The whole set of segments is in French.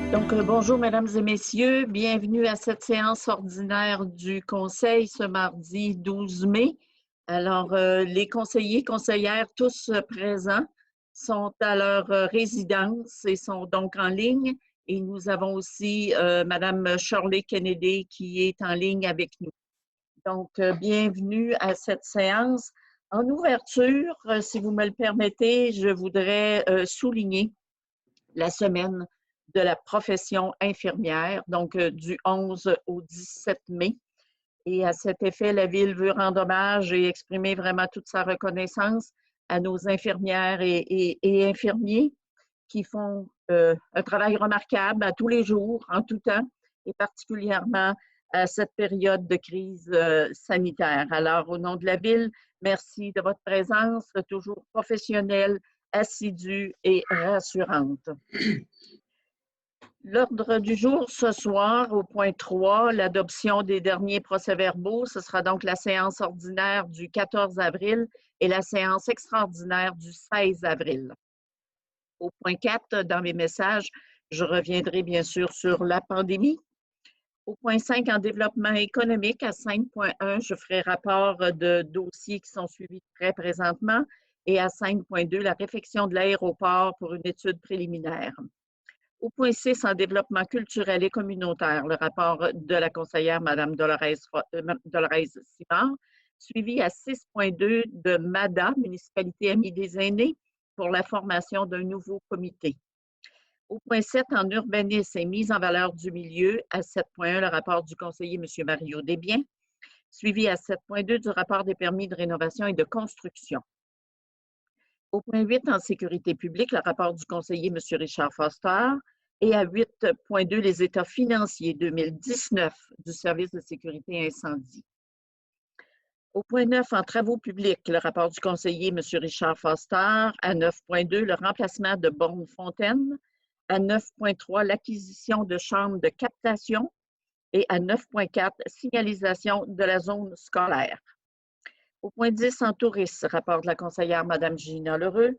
Bonjour, mesdames et messieurs. Bienvenue à cette séance ordinaire du Conseil ce mardi 12 mai. Alors, les conseillers, conseillères, tous présents, sont à leur résidence et sont donc en ligne. Et nous avons aussi Madame Shirley Kennedy qui est en ligne avec nous. Donc, bienvenue à cette séance. En ouverture, si vous me le permettez, je voudrais souligner la semaine de la profession infirmière, donc du 11 au 17 mai. Et à cet effet, la Ville veut rendre hommage et exprimer vraiment toute sa reconnaissance à nos infirmières et infirmiers qui font un travail remarquable à tous les jours, en tout temps, et particulièrement à cette période de crise sanitaire. Alors, au nom de la Ville, merci de votre présence, toujours professionnelle, assidue et rassurante. L'ordre du jour ce soir, au point 3, l'adoption des derniers procès-verbaux. Ce sera donc la séance ordinaire du 14 avril et la séance extraordinaire du 16 avril. Au point 4, dans mes messages, je reviendrai bien sûr sur la pandémie. Au point 5, en développement économique, à 5.1, je ferai rapport de dossiers qui sont suivis très présentement. Et à 5.2, la réfection de l'aéroport pour une étude préliminaire. Au point 6, en développement culturel et communautaire, le rapport de la conseillère Mme Dolores Simard, suivi à 6.2 de MADA, Municipalité Amie des aînés, pour la formation d'un nouveau comité. Au point 7, en urbanisme et mise en valeur du milieu, à 7.1, le rapport du conseiller M. Mario Desbiens, suivi à 7.2 du rapport des permis de rénovation et de construction. Au point 8, en sécurité publique, le rapport du conseiller M. Richard Foster. Et à 8.2, les états financiers 2019 du service de sécurité incendie. Au point 9, en travaux publics, le rapport du conseiller M. Richard Foster. À 9.2, le remplacement de bornes-fontaines. À 9.3, l'acquisition de chambres de captation. Et à 9.4, signalisation de la zone scolaire. Au point 10, en tourisme, rapport de la conseillère Mme Gina Lheureux,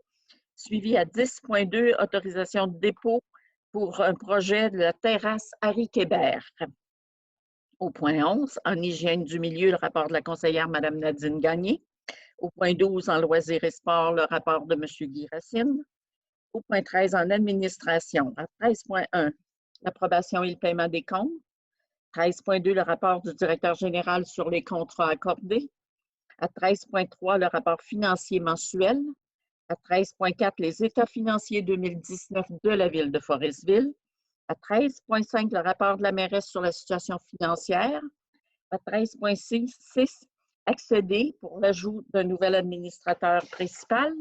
suivi à 10.2, autorisation de dépôt pour un projet de la terrasse Harry Kébert. Au point 11, en hygiène du milieu, le rapport de la conseillère Mme Nadine Gagné. Au point 12, en loisirs et sports, le rapport de M. Guy Racine. Au point 13, en administration, à 13.1, l'approbation et le paiement des comptes. 13.2, le rapport du directeur général sur les contrats accordés. À 13.3, le rapport financier mensuel. À 13.4, les états financiers 2019 de la Ville de Forestville. À 13.5, le rapport de la mairesse sur la situation financière. À 13.6, accéder pour l'ajout d'un nouvel administrateur principal.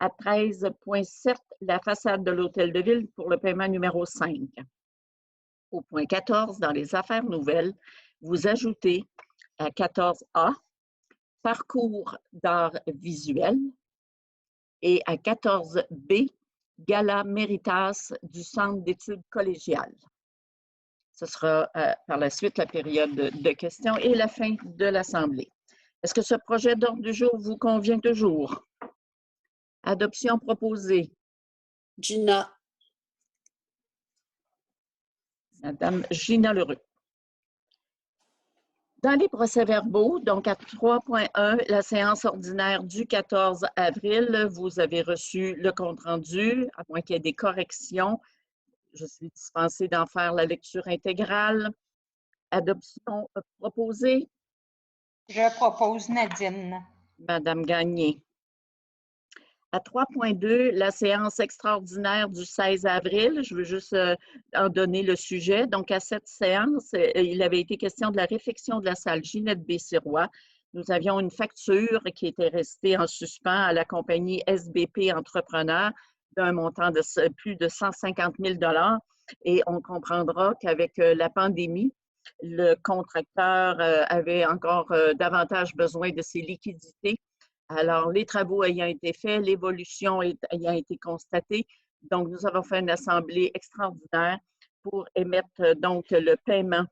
À 13.7, la façade de l'hôtel de ville pour le paiement numéro 5. Au point 14, dans les affaires nouvelles, vous ajoutez à 14A, parcours d'art visuel, et à 14B, Gala Méritas du Centre d'études collégiales. Ce sera par la suite la période de questions et la fin de l'Assemblée. Est-ce que ce projet d'ordre du jour vous convient toujours? Adoption proposée. Gina. Madame Gina Lheureux. Dans les procès-verbaux, donc à 3.1, la séance ordinaire du 14 avril, vous avez reçu le compte-rendu, à moins qu'il y ait des corrections. Je suis dispensée d'en faire la lecture intégrale. Adoption proposée. Je propose Nadine. Madame Gagné. À 3.2, la séance extraordinaire du 16 avril, je veux juste en donner le sujet. Donc, à cette séance, il avait été question de la réfection de la salle Ginette Bessirois. Nous avions une facture qui était restée en suspens à la compagnie SBP Entrepreneur d'un montant de plus de 150 000 $. Et on comprendra qu'avec la pandémie, le contracteur avait encore davantage besoin de ses liquidités. Alors, les travaux ayant été faits, l'évolution ayant été constatée, donc nous avons fait une assemblée extraordinaire pour émettre donc le paiement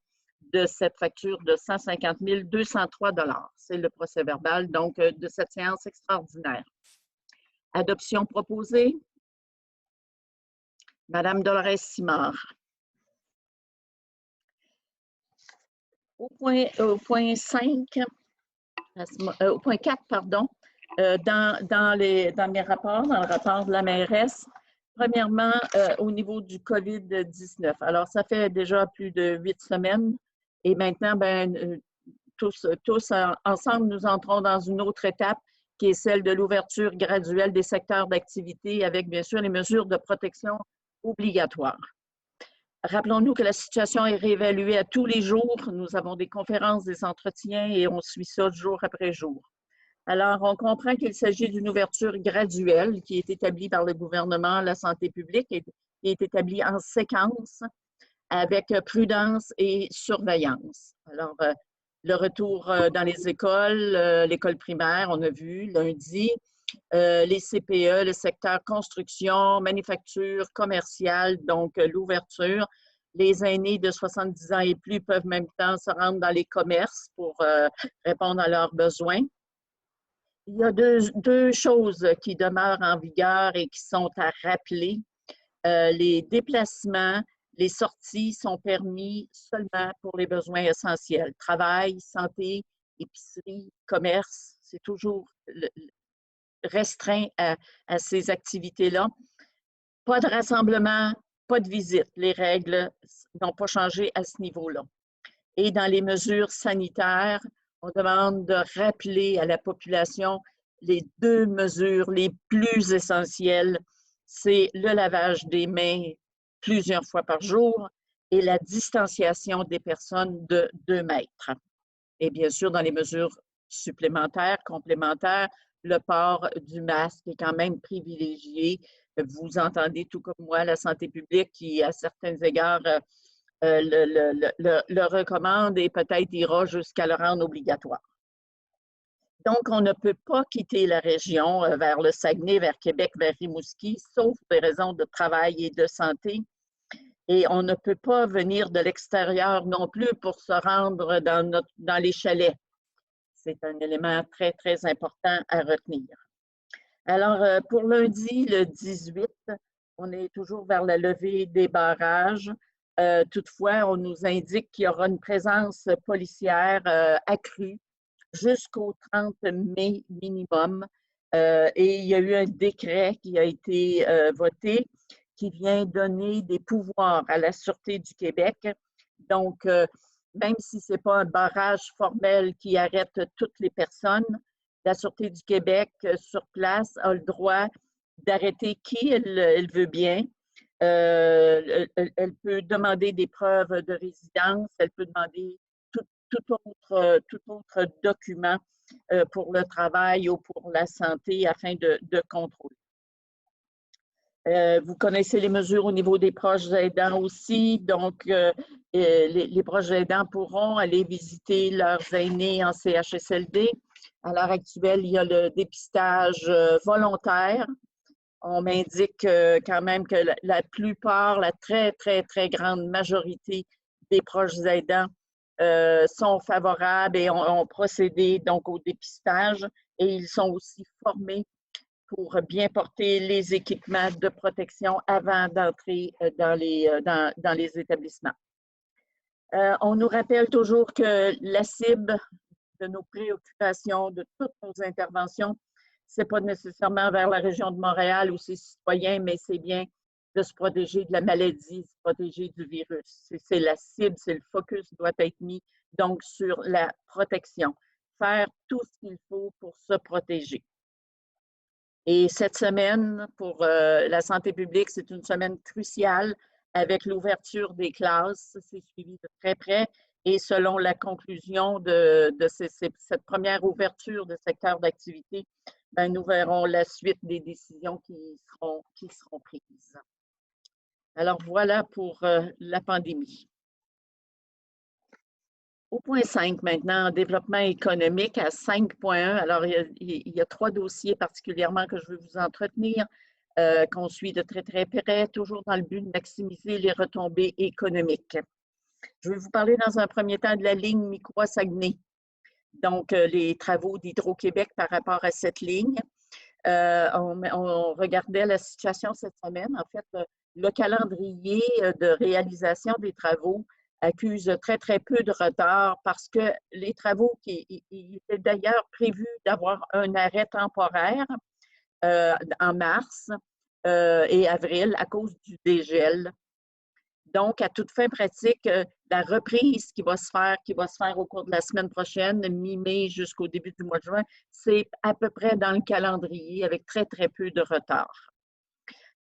de cette facture de 150 203 $. C'est le procès-verbal donc de cette séance extraordinaire. Adoption proposée. Madame Dolores Simard. Au point 5, au point 4, pardon, dans mes rapports, dans le rapport de la mairesse, premièrement, au niveau du COVID-19. Alors, ça fait déjà plus de 8 semaines et maintenant, tous ensemble, nous entrons dans une autre étape qui est celle de l'ouverture graduelle des secteurs d'activité avec, bien sûr, les mesures de protection obligatoires. Rappelons-nous que la situation est réévaluée à tous les jours. Nous avons des conférences, des entretiens et on suit ça jour après jour. Alors, on comprend qu'il s'agit d'une ouverture graduelle qui est établie par le gouvernement, la santé publique, et qui est établie en séquence avec prudence et surveillance. Alors, le retour dans les écoles, l'école primaire, on a vu lundi, les CPE, le secteur construction, manufacture, commerciale, donc l'ouverture. Les aînés de 70 ans et plus peuvent même temps se rendre dans les commerces pour répondre à leurs besoins. Il y a deux choses qui demeurent en vigueur et qui sont à rappeler. Les déplacements, les sorties sont permis seulement pour les besoins essentiels. Travail, santé, épicerie, commerce, c'est toujours restreint à ces activités-là. Pas de rassemblement, pas de visite. Les règles n'ont pas changé à ce niveau-là. Et dans les mesures sanitaires, on demande de rappeler à la population les deux mesures les plus essentielles. C'est le lavage des mains plusieurs fois par jour et la distanciation des personnes de 2 mètres. Et bien sûr, dans les mesures supplémentaires, complémentaires, le port du masque est quand même privilégié. Vous entendez tout comme moi la santé publique qui, à certains égards, le recommande et peut-être ira jusqu'à le rendre obligatoire. Donc, on ne peut pas quitter la région vers le Saguenay, vers Québec, vers Rimouski, sauf pour des raisons de travail et de santé. Et on ne peut pas venir de l'extérieur non plus pour se rendre dans les chalets. C'est un élément très, très important à retenir. Alors, pour lundi, le 18, on est toujours vers la levée des barrages. Toutefois, on nous indique qu'il y aura une présence policière accrue jusqu'au 30 mai minimum. Et il y a eu un décret qui a été voté qui vient donner des pouvoirs à la Sûreté du Québec. Donc, même si ce n'est pas un barrage formel qui arrête toutes les personnes, la Sûreté du Québec, sur place, a le droit d'arrêter qui elle veut bien. Elle peut demander des preuves de résidence, elle peut demander tout autre document pour le travail ou pour la santé afin de contrôler. Vous connaissez les mesures au niveau des proches aidants aussi. Donc, les proches aidants pourront aller visiter leurs aînés en CHSLD. À l'heure actuelle, il y a le dépistage volontaire. On m'indique quand même que la plupart, la très, très, très grande majorité des proches aidants sont favorables et ont procédé donc au dépistage. Et ils sont aussi formés pour bien porter les équipements de protection avant d'entrer dans les établissements. On nous rappelle toujours que la cible de nos préoccupations, de toutes nos interventions, ce n'est pas nécessairement vers la région de Montréal ou ses citoyens, mais c'est bien de se protéger de la maladie, de se protéger du virus. C'est la cible, c'est le focus doit être mis donc sur la protection. Faire tout ce qu'il faut pour se protéger. Et cette semaine, pour la santé publique, c'est une semaine cruciale avec l'ouverture des classes. C'est suivi de très près. Et selon la conclusion de cette première ouverture de secteur d'activité, nous verrons la suite des décisions qui seront prises. Alors voilà pour la pandémie. Au point 5 maintenant, développement économique à 5.1. Alors, il y a 3 dossiers particulièrement que je veux vous entretenir, qu'on suit de très, très près, toujours dans le but de maximiser les retombées économiques. Je vais vous parler dans un premier temps de la ligne Microix-Saguenay. Donc, les travaux d'Hydro-Québec par rapport à cette ligne. On regardait la situation cette semaine. En fait, le calendrier de réalisation des travaux accuse très, très peu de retard parce que les travaux il était d'ailleurs prévu d'avoir un arrêt temporaire en mars et avril à cause du dégel. Donc, à toute fin pratique, la reprise qui va se faire au cours de la semaine prochaine, mi-mai jusqu'au début du mois de juin, c'est à peu près dans le calendrier avec très, très peu de retard.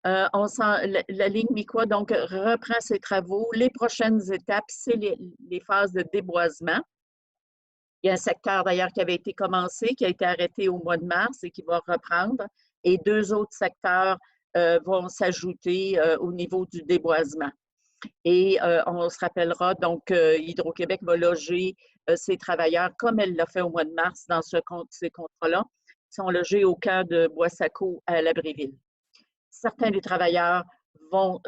La ligne MICWA donc reprend ses travaux. Les prochaines étapes, c'est les phases de déboisement. Il y a un secteur d'ailleurs qui avait été commencé, qui a été arrêté au mois de mars et qui va reprendre. Et 2 autres secteurs vont s'ajouter au niveau du déboisement. Et on se rappellera, donc, Hydro-Québec va loger ses travailleurs, comme elle l'a fait au mois de mars dans ces contrats-là. Ils sont logés au camp de Boissaco à Labréville. Certains des travailleurs vont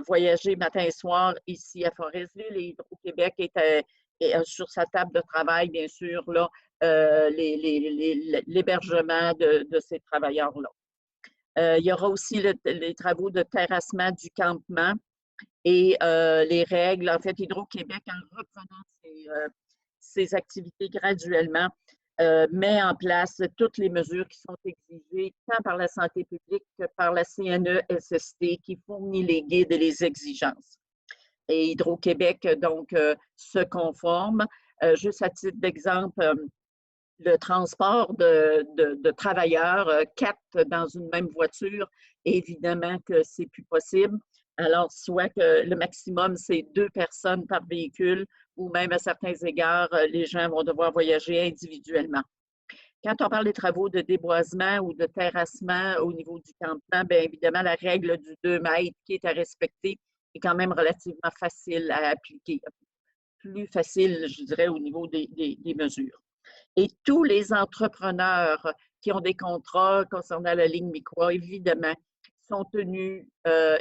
voyager matin et soir ici à Forestville et Hydro-Québec est sur sa table de travail, bien sûr, là, l'hébergement de ces travailleurs-là. Il y aura aussi les travaux de terrassement du campement et les règles. En fait, Hydro-Québec, en reprenant ses activités graduellement, met en place toutes les mesures qui sont exigées tant par la santé publique que par la CNESST qui fournit les guides et les exigences. Et Hydro-Québec, donc, se conforme. Juste à titre d'exemple, le transport de travailleurs, 4 dans une même voiture, évidemment que c'est plus possible. Alors, soit que le maximum, c'est 2 personnes par véhicule ou même à certains égards, les gens vont devoir voyager individuellement. Quand on parle des travaux de déboisement ou de terrassement au niveau du campement, bien évidemment, la règle du 2 mètres qui est à respecter est quand même relativement facile à appliquer. Plus facile, je dirais, au niveau des mesures. Et tous les entrepreneurs qui ont des contrats concernant la ligne MICWA, évidemment, sont tenus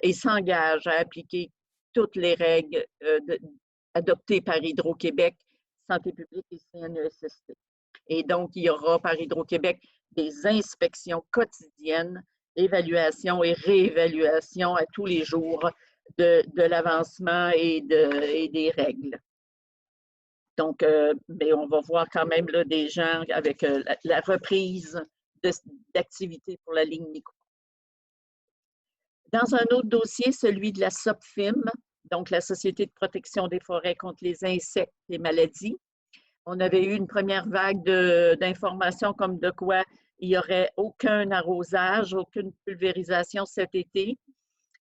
et s'engagent à appliquer toutes les règles adoptées par Hydro-Québec, Santé publique et CNESST. Et donc, il y aura par Hydro-Québec des inspections quotidiennes, évaluation et réévaluation à tous les jours de l'avancement et des règles. Donc, mais on va voir quand même là, des gens avec la reprise d'activité pour la ligne MICWA. Dans un autre dossier, celui de la SOPFIM, donc la Société de protection des forêts contre les insectes et maladies, on avait eu une première vague d'informations comme de quoi il n'y aurait aucun arrosage, aucune pulvérisation cet été.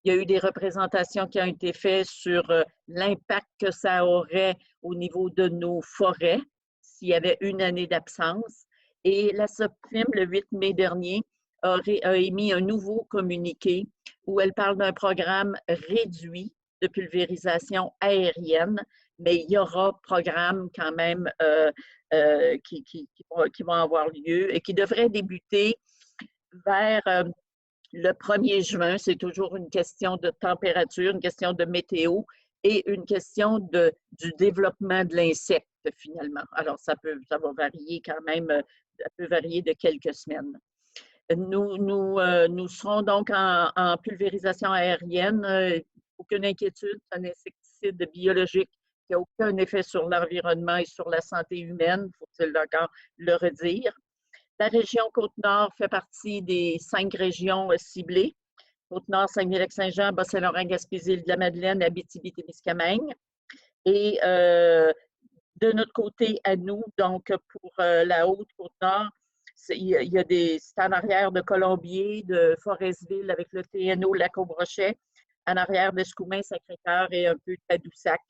Il y a eu des représentations qui ont été faites sur l'impact que ça aurait au niveau de nos forêts s'il y avait une année d'absence. Et la SOPFIM, le 8 mai dernier, a émis un nouveau communiqué où elle parle d'un programme réduit de pulvérisation aérienne, mais il y aura programme quand même qui vont avoir lieu et qui devrait débuter vers le 1er juin. C'est toujours une question de température, une question de météo et une question du développement de l'insecte finalement. Alors, ça va varier quand même, ça peut varier de quelques semaines. Nous serons donc en pulvérisation aérienne. Aucune inquiétude, c'est un insecticide biologique qui n'a aucun effet sur l'environnement et sur la santé humaine, faut-il encore le redire. La région Côte-Nord fait partie des 5 régions ciblées. Côte-Nord, Saguenay-Lac-Saint-Jean, Bas-Saint-Laurent, Gaspésie, Île-de-la-Madeleine, Abitibi-Témiscamingue. Et de notre côté, à nous, donc pour la Haute-Côte-Nord, c'est en arrière de Colombier, de Forestville avec le TNO Lac-au-Brochet, en arrière de Scoumin, Sacré-Cœur et un peu de Tadoussac,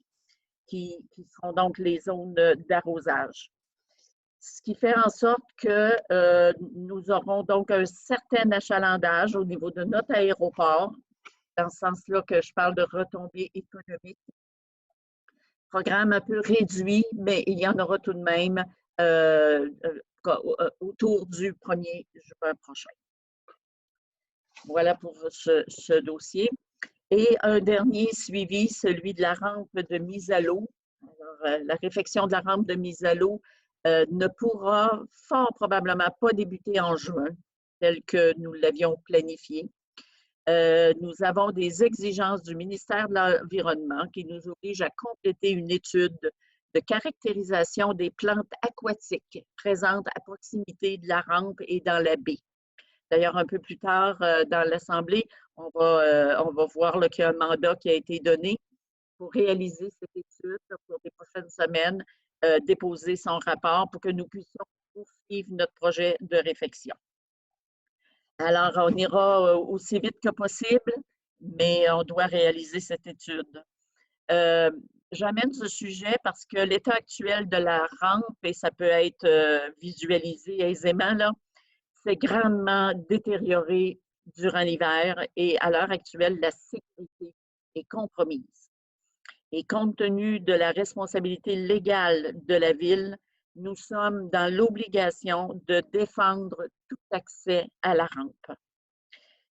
qui seront donc les zones d'arrosage. Ce qui fait en sorte que nous aurons donc un certain achalandage au niveau de notre aéroport, dans ce sens-là que je parle de retombées économiques. Programme un peu réduit, mais il y en aura tout de même autour du 1er juin prochain. Voilà pour ce dossier. Et un dernier suivi, celui de la rampe de mise à l'eau. La réfection de la rampe de mise à l'eau ne pourra fort probablement pas débuter en juin, tel que nous l'avions planifié. Nous avons des exigences du ministère de l'Environnement qui nous obligent à compléter une étude de caractérisation des plantes aquatiques présentes à proximité de la rampe et dans la baie. D'ailleurs, un peu plus tard dans l'Assemblée, on va voir qu'il y a un mandat qui a été donné pour réaliser cette étude pour les prochaines semaines, déposer son rapport pour que nous puissions poursuivre notre projet de réfection. Alors, on ira aussi vite que possible, mais on doit réaliser cette étude. J'amène ce sujet parce que l'état actuel de la rampe, et ça peut être visualisé aisément, là, s'est grandement détérioré durant l'hiver et à l'heure actuelle, la sécurité est compromise. Et compte tenu de la responsabilité légale de la Ville, nous sommes dans l'obligation de défendre tout accès à la rampe.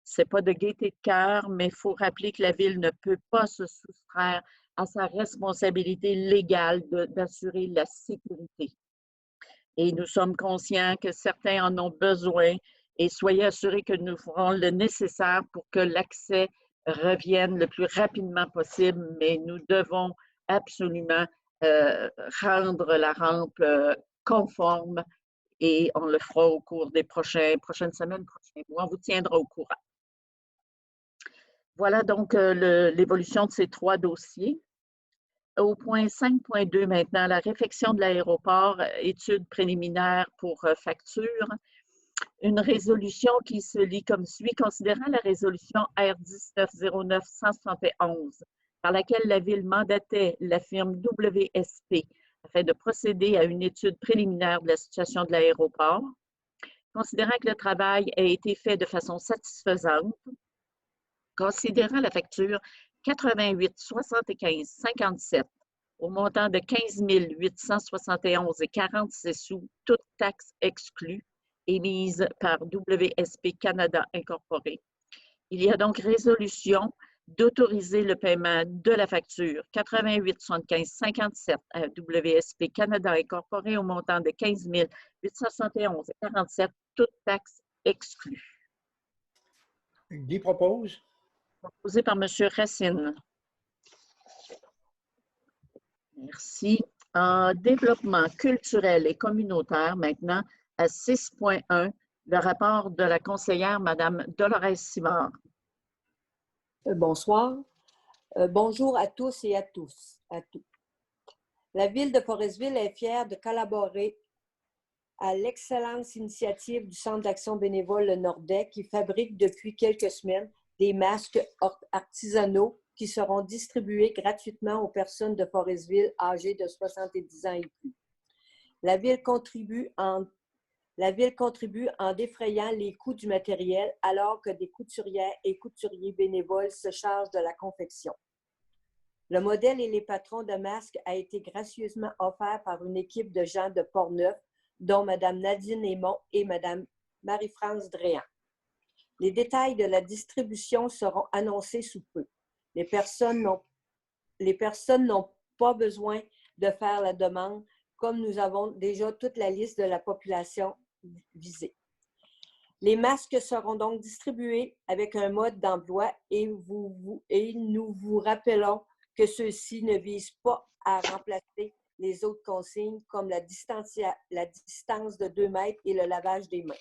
Ce n'est pas de gaieté de cœur, mais il faut rappeler que la Ville ne peut pas se soustraire à sa responsabilité légale d'assurer la sécurité. Et nous sommes conscients que certains en ont besoin et soyez assurés que nous ferons le nécessaire pour que l'accès revienne le plus rapidement possible, mais nous devons absolument rendre la rampe conforme et on le fera au cours des prochaines semaines, prochains mois. On vous tiendra au courant. Voilà donc l'évolution de ces 3 dossiers. Au point 5.2 maintenant, la réfection de l'aéroport, étude préliminaire pour facture. Une résolution qui se lit comme suit. Considérant la résolution R-1909-171, par laquelle la Ville mandatait la firme WSP afin de procéder à une étude préliminaire de la situation de l'aéroport, considérant que le travail a été fait de façon satisfaisante, considérant la facture 88 75 57 au montant de 15 871 et 46 sous, toutes taxes exclues, émise par WSP Canada Incorporé. Il y a donc résolution d'autoriser le paiement de la facture 88 75 57 à WSP Canada Incorporé au montant de 15 871 et 47, toutes taxes exclues. Qui propose? Proposé par M. Racine. Merci. En développement culturel et communautaire, maintenant, à 6.1, le rapport de la conseillère Mme Dolores Simard. Bonsoir. Bonjour à tous et à tous. La Ville de Forestville est fière de collaborer à l'excellente initiative du Centre d'action bénévole Le Nordais qui fabrique depuis quelques semaines des masques artisanaux qui seront distribués gratuitement aux personnes de Forestville âgées de 70 ans et plus. La Ville contribue en défrayant les coûts du matériel alors que des couturières et couturiers bénévoles se chargent de la confection. Le modèle et les patrons de masques a été gracieusement offert par une équipe de gens de Portneuf, dont Mme Nadine Aymon et Mme Marie-France Dréan. Les détails de la distribution seront annoncés sous peu. Les personnes n'ont pas besoin de faire la demande, comme nous avons déjà toute la liste de la population visée. Les masques seront donc distribués avec un mode d'emploi et nous vous rappelons que ceux-ci ne visent pas à remplacer les autres consignes comme la distance de 2 mètres et le lavage des mains.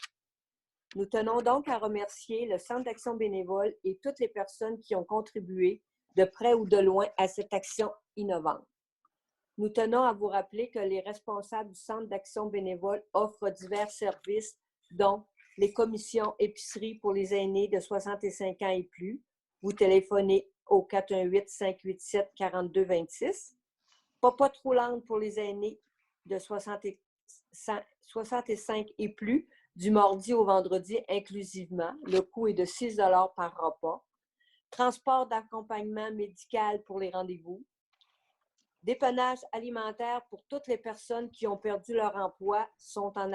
Nous tenons donc à remercier le Centre d'action bénévole et toutes les personnes qui ont contribué de près ou de loin à cette action innovante. Nous tenons à vous rappeler que les responsables du Centre d'action bénévole offrent divers services, dont les commissions épicerie pour les aînés de 65 ans et plus. Vous téléphonez au 418-587-4226. Pas trop lente pour les aînés de 65 et plus, du mardi au vendredi inclusivement. Le coût est de 6 $ par repas. Transport d'accompagnement médical pour les rendez-vous. Dépannage alimentaire pour toutes les personnes qui ont perdu leur emploi, qui sont en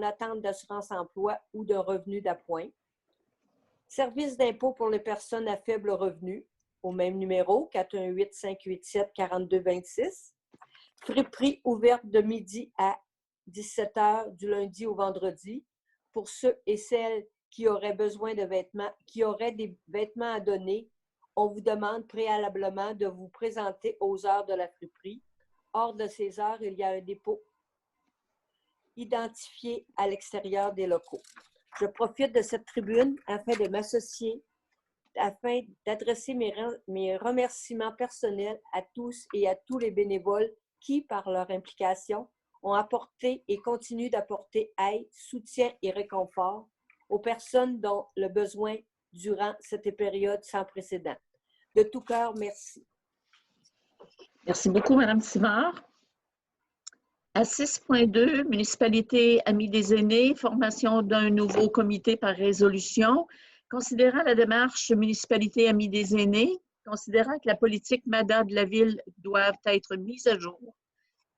attente d'assurance emploi ou de revenus d'appoint. Service d'impôt pour les personnes à faible revenu, au même numéro, 418-587-4226. Friperie ouverte de midi à 17 h du lundi au vendredi pour ceux et celles qui auraient besoin de vêtements, qui auraient des vêtements à donner, on vous demande préalablement de vous présenter aux heures de la friperie. Hors de ces heures, il y a un dépôt identifié à l'extérieur des locaux. Je profite de cette tribune afin de m'associer, afin d'adresser mes remerciements personnels à tous et à tous les bénévoles qui, par leur implication, ont apporté et continuent d'apporter aide, soutien et réconfort aux personnes dont le besoin durant cette période sans précédent. De tout cœur, merci. Merci beaucoup, Mme Simard. À 6.2, municipalité Amis des aînés, formation d'un nouveau comité par résolution. Considérant la démarche municipalité Amis des aînés, considérant que la politique MADA de la ville doivent être mise à jour,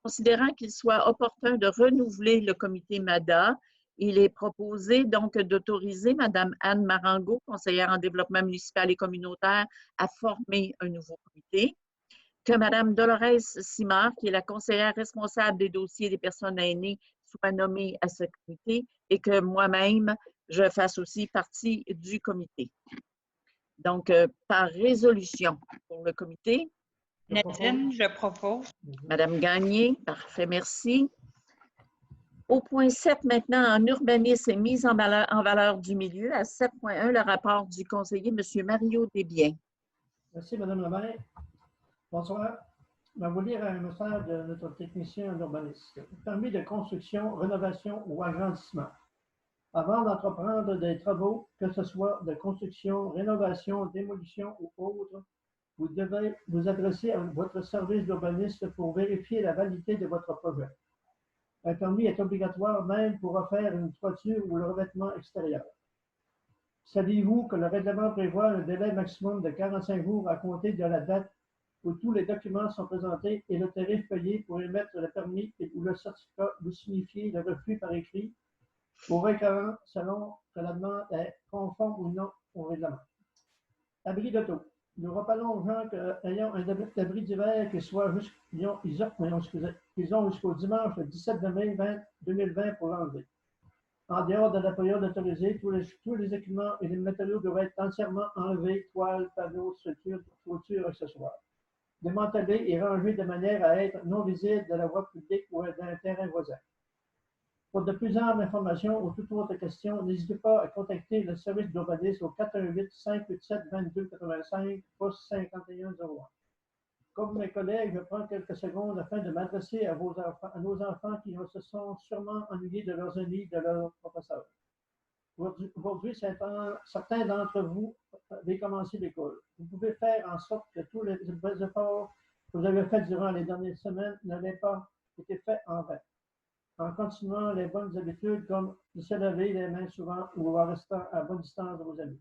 considérant qu'il soit opportun de renouveler le comité MADA, il est proposé donc d'autoriser Mme Anne Marango, conseillère en développement municipal et communautaire, à former un nouveau comité, que Mme Dolores Simard, qui est la conseillère responsable des dossiers des personnes aînées, soit nommée à ce comité et que moi-même, je fasse aussi partie du comité. Donc, par résolution pour le comité. Nadine, je propose. Madame Gagné, parfait, merci. Au point 7 maintenant, en urbanisme et mise en valeur du milieu, à 7.1, le rapport du conseiller, M. Mario Desbiens. Merci, Mme la maire. Bonsoir. Je vais vous lire un message de notre technicien en urbanisme. Permis de construction, rénovation ou agrandissement. Avant d'entreprendre des travaux, que ce soit de construction, rénovation, démolition ou autre, vous devez vous adresser à votre service d'urbanisme pour vérifier la validité de votre projet. Un permis est obligatoire même pour refaire une toiture ou le revêtement extérieur. Saviez-vous que le règlement prévoit un délai maximum de 45 jours à compter de la date où tous les documents sont présentés et le tarif payé pour émettre le permis ou le certificat vous signifier le refus par écrit au requérant selon que la demande est conforme ou non au règlement. Abri d'auto. Nous rappelons aux gens qu'ayant un abri d'hiver qui soit qu'ils ont jusqu'au dimanche le 17 mai 2020 pour l'enlever. En dehors de la période autorisée, tous les équipements et les matériaux doivent être entièrement enlevés, toiles, panneaux, structures, clôtures, accessoires. Démantelés et rangés de manière à être non visibles de la voie publique ou d'un terrain voisin. Pour de plus amples informations ou toute autre question, n'hésitez pas à contacter le service d'urbanisme au 418-587-2285, poste 5101. Comme mes collègues, je prends quelques secondes afin de m'adresser à nos enfants qui se sont sûrement ennuyés de leurs amis, de leurs professeurs. Aujourd'hui, certains d'entre vous avaient commencé l'école. Vous pouvez faire en sorte que tous les efforts que vous avez faits durant les dernières semaines n'aient pas été faits en vain. En continuant les bonnes habitudes comme de se laver les mains souvent ou en restant à bonne distance de vos amis.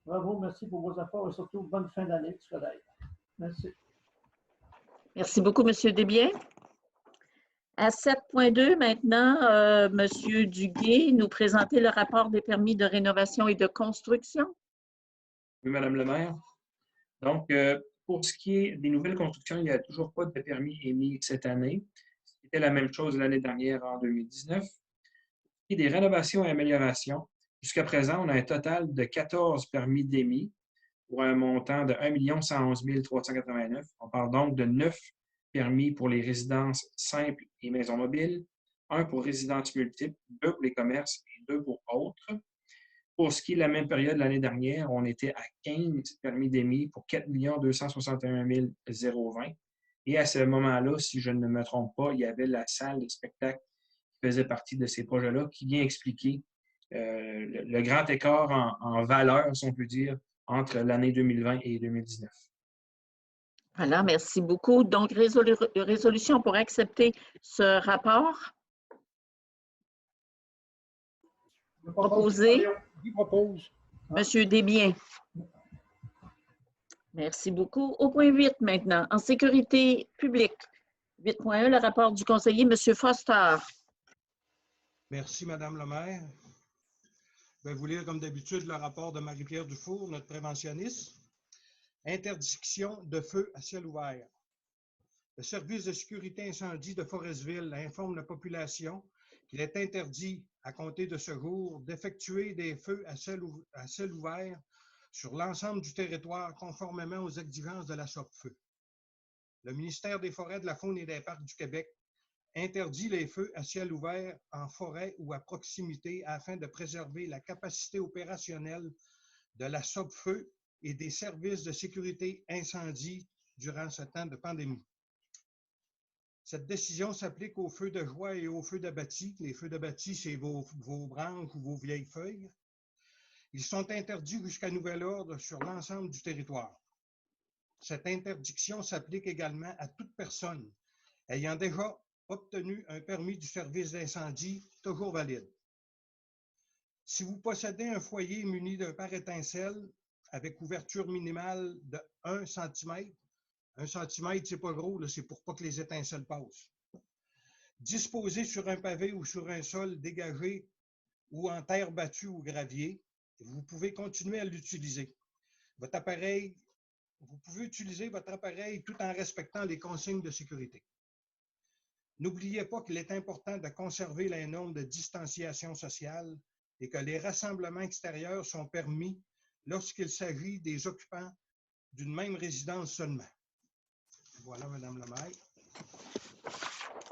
Bravo, merci pour vos efforts et surtout bonne fin d'année scolaire. Merci. Merci beaucoup, M. Desbiens. À 7.2, maintenant, M. Duguay nous présenter le rapport des permis de rénovation et de construction. Oui, Madame le maire. Donc, pour ce qui est des nouvelles constructions, il n'y a toujours pas de permis émis cette année. C'était la même chose l'année dernière, en 2019. Et des rénovations et améliorations. Jusqu'à présent, on a un total de 14 permis d'émis pour un montant de 1 111 389. On parle donc de 9 permis pour les résidences simples et maisons mobiles, 1 pour résidences multiples, 2 pour les commerces et 2 pour autres. Pour ce qui est de la même période l'année dernière, on était à 15 permis d'émis pour 4 261 020. Et à ce moment-là, si je ne me trompe pas, il y avait la salle de spectacle qui faisait partie de ces projets-là, qui vient expliquer le grand écart en valeur, si on peut dire, entre l'année 2020 et 2019. Voilà, merci beaucoup. Donc, résolution pour accepter ce rapport. Proposé. Qui propose? Monsieur Desbiens. Merci beaucoup. Au point 8 maintenant, en sécurité publique. 8.1, le rapport du conseiller, M. Foster. Merci, Madame la maire. Je vais vous lire, comme d'habitude, le rapport de Marie-Pierre Dufour, notre préventionniste. Interdiction de feu à ciel ouvert. Le service de sécurité incendie de Forestville informe la population qu'il est interdit à compter de ce jour, d'effectuer des feux à ciel ouvert sur l'ensemble du territoire conformément aux exigences de la SOPFEU. Le ministère des Forêts, de la Faune et des Parcs du Québec interdit les feux à ciel ouvert en forêt ou à proximité afin de préserver la capacité opérationnelle de la SOPFEU et des services de sécurité incendie durant ce temps de pandémie. Cette décision s'applique aux feux de joie et aux feux d'abatis. Les feux d'abatis, c'est vos branches ou vos vieilles feuilles. Ils sont interdits jusqu'à nouvel ordre sur l'ensemble du territoire. Cette interdiction s'applique également à toute personne ayant déjà obtenu un permis du service d'incendie toujours valide. Si vous possédez un foyer muni d'un pare-étincelle avec ouverture minimale de 1 cm, 1 cm, c'est pas gros, c'est pour pas que les étincelles passent. Disposé sur un pavé ou sur un sol dégagé ou en terre battue ou gravier, vous pouvez continuer à l'utiliser. Vous pouvez utiliser votre appareil tout en respectant les consignes de sécurité. N'oubliez pas qu'il est important de conserver les normes de distanciation sociale et que les rassemblements extérieurs sont permis lorsqu'il s'agit des occupants d'une même résidence seulement. Voilà, Madame la maire.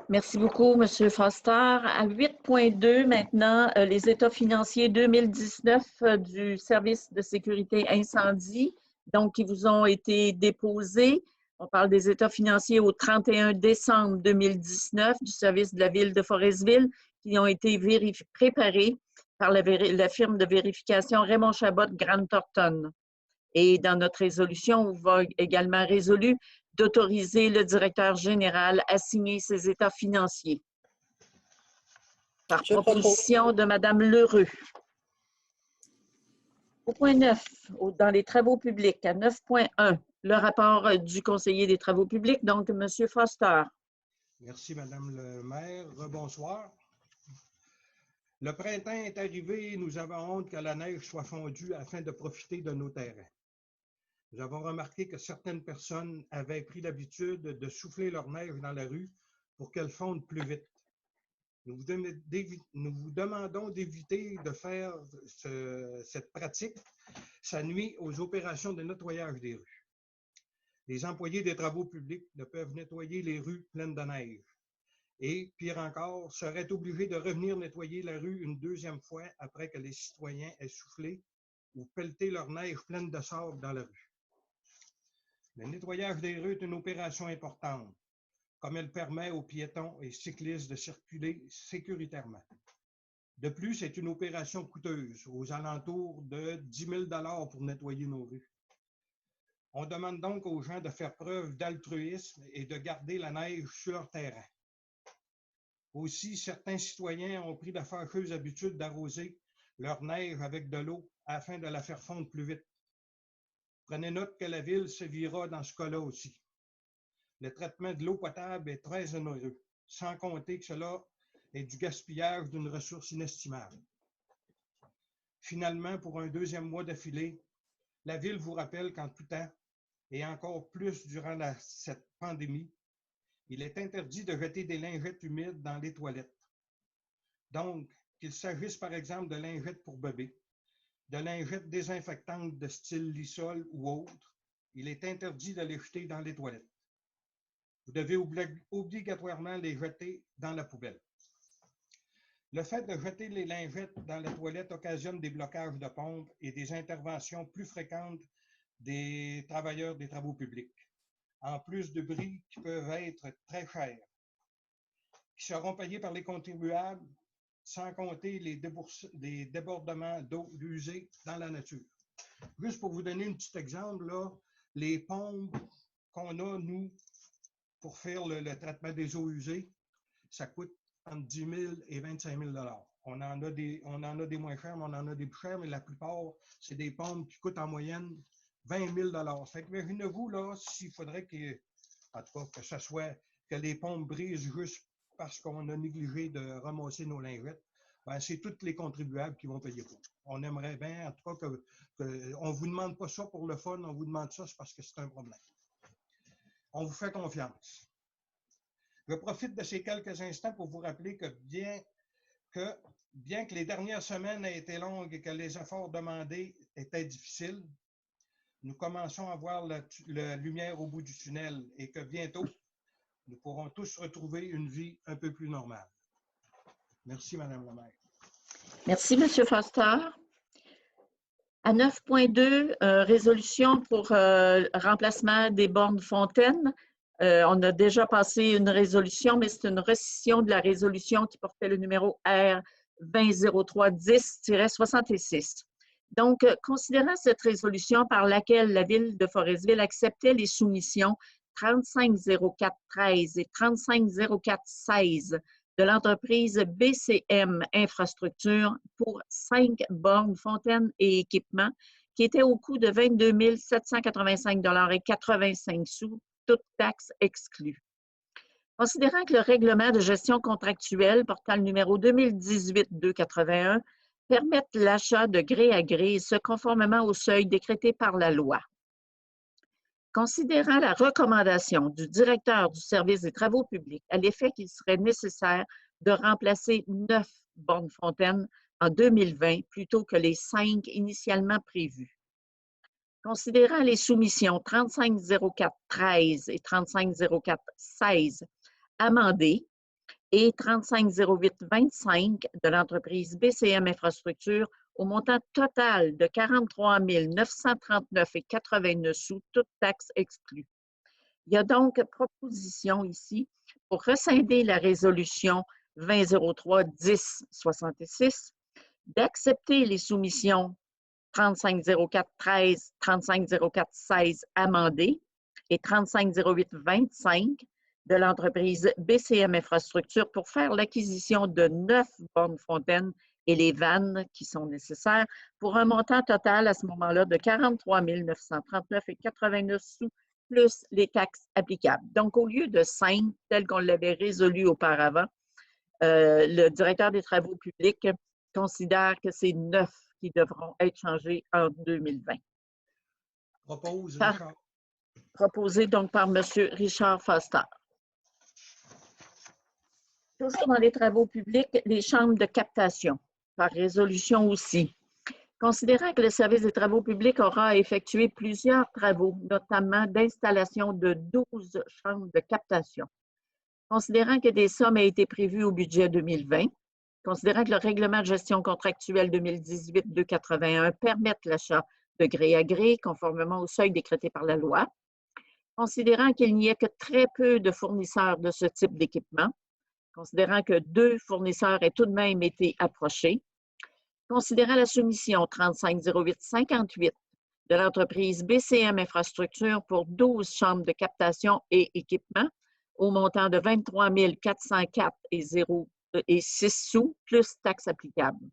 Merci beaucoup, M. Foster. À 8.2, maintenant, les états financiers 2019 du Service de sécurité incendie, donc qui vous ont été déposés. On parle des états financiers au 31 décembre 2019 du service de la ville de Forestville qui ont été préparés par la firme de vérification Raymond Chabot Grant Thornton. Et dans notre résolution, on va également résolu d'autoriser le directeur général à signer ces états financiers. Par proposition de Mme Lheureux. Au point 9, dans les travaux publics, à 9.1, le rapport du conseiller des travaux publics, donc M. Foster. Merci, Madame le maire. Rebonsoir. Le printemps est arrivé et nous avons hâte que la neige soit fondue afin de profiter de nos terrains. Nous avons remarqué que certaines personnes avaient pris l'habitude de souffler leur neige dans la rue pour qu'elle fonde plus vite. Nous vous demandons d'éviter de faire cette pratique. Ça nuit aux opérations de nettoyage des rues. Les employés des travaux publics ne peuvent nettoyer les rues pleines de neige. Et, pire encore, seraient obligés de revenir nettoyer la rue une deuxième fois après que les citoyens aient soufflé ou pelleté leur neige pleine de sable dans la rue. Le nettoyage des rues est une opération importante, comme elle permet aux piétons et cyclistes de circuler sécuritairement. De plus, c'est une opération coûteuse, aux alentours de 10 000 pour nettoyer nos rues. On demande donc aux gens de faire preuve d'altruisme et de garder la neige sur leur terrain. Aussi, certains citoyens ont pris la fâcheuse habitude d'arroser leur neige avec de l'eau afin de la faire fondre plus vite. Prenez note que la ville sévira dans ce cas-là aussi. Le traitement de l'eau potable est très onéreux, sans compter que cela est du gaspillage d'une ressource inestimable. Finalement, pour un deuxième mois d'affilée, la ville vous rappelle qu'en tout temps, et encore plus durant cette pandémie, il est interdit de jeter des lingettes humides dans les toilettes. Donc, qu'il s'agisse par exemple de lingettes pour bébé, de lingettes désinfectantes de style Lysol ou autre, il est interdit de les jeter dans les toilettes. Vous devez obligatoirement les jeter dans la poubelle. Le fait de jeter les lingettes dans la toilette occasionne des blocages de pompes et des interventions plus fréquentes des travailleurs des travaux publics, en plus de bris qui peuvent être très chers, qui seront payés par les contribuables, sans compter les débordements d'eau usée dans la nature. Juste pour vous donner un petit exemple, là, les pompes qu'on a, nous, pour faire le traitement des eaux usées, ça coûte entre 10 000 et 25 000 $. On en a des moins chers, mais on en a des plus chers, mais la plupart, c'est des pompes qui coûtent en moyenne 20 000 $. Fait que imaginez-vous, là, s'il faudrait que, en tout cas, que ce soit que les pompes brisent juste parce qu'on a négligé de ramasser nos lingettes, ben, c'est tous les contribuables qui vont payer pour. On aimerait bien, en tout cas, on ne vous demande pas ça pour le fun, on vous demande ça, c'est parce que c'est un problème. On vous fait confiance. Je profite de ces quelques instants pour vous rappeler que bien que, bien que les dernières semaines aient été longues et que les efforts demandés étaient difficiles, nous commençons à voir la lumière au bout du tunnel et que bientôt, nous pourrons tous retrouver une vie un peu plus normale. Merci, Madame la maire. Merci, M. Foster. À 9.2, résolution pour remplacement des bornes fontaines. On a déjà passé une résolution, mais c'est une rescission de la résolution qui portait le numéro R 200310-66. Donc, considérant cette résolution par laquelle la Ville de Forestville acceptait les soumissions 350413 et 350416 de l'entreprise BCM Infrastructure pour 5 bornes, fontaines et équipements qui étaient au coût de 22 785,85 $, toutes taxes exclues. Considérant que le règlement de gestion contractuelle portant le numéro 2018-281 permet l'achat de gré à gré et ce conformément au seuil décrété par la loi. Considérant la recommandation du directeur du service des travaux publics à l'effet qu'il serait nécessaire de remplacer 9 bornes fontaines en 2020 plutôt que les 5 initialement prévues. Considérant les soumissions 350413 et 350416 amendées et 350825 de l'entreprise BCM Infrastructure au montant total de 43 939,89 $, toutes taxes exclues. Il y a donc proposition ici pour rescinder la résolution 2003-10-66, d'accepter les soumissions 350413, 350416 amendées et 350825 de l'entreprise BCM Infrastructure pour faire l'acquisition de 9 bornes fontaines et les vannes qui sont nécessaires pour un montant total à ce moment-là de 43 939,89 $, plus les taxes applicables. Donc, au lieu de 5, tel qu'on l'avait résolu auparavant, le directeur des travaux publics considère que c'est 9 qui devront être changés en 2020. Proposé donc par M. Richard Foster. Toujours dans les travaux publics, les chambres de captation, par résolution aussi. Considérant que le service des travaux publics aura effectué plusieurs travaux, notamment d'installation de 12 chambres de captation. Considérant que des sommes aient été prévues au budget 2020, considérant que le règlement de gestion contractuelle 2018-281 permette l'achat de gré à gré, conformément au seuil décrété par la loi, considérant qu'il n'y ait que très peu de fournisseurs de ce type d'équipement, considérant que 2 fournisseurs aient tout de même été approchés, considérant la soumission 350858 de l'entreprise BCM Infrastructure pour 12 chambres de captation et équipements au montant de 23 404,06 $, plus taxes applicables.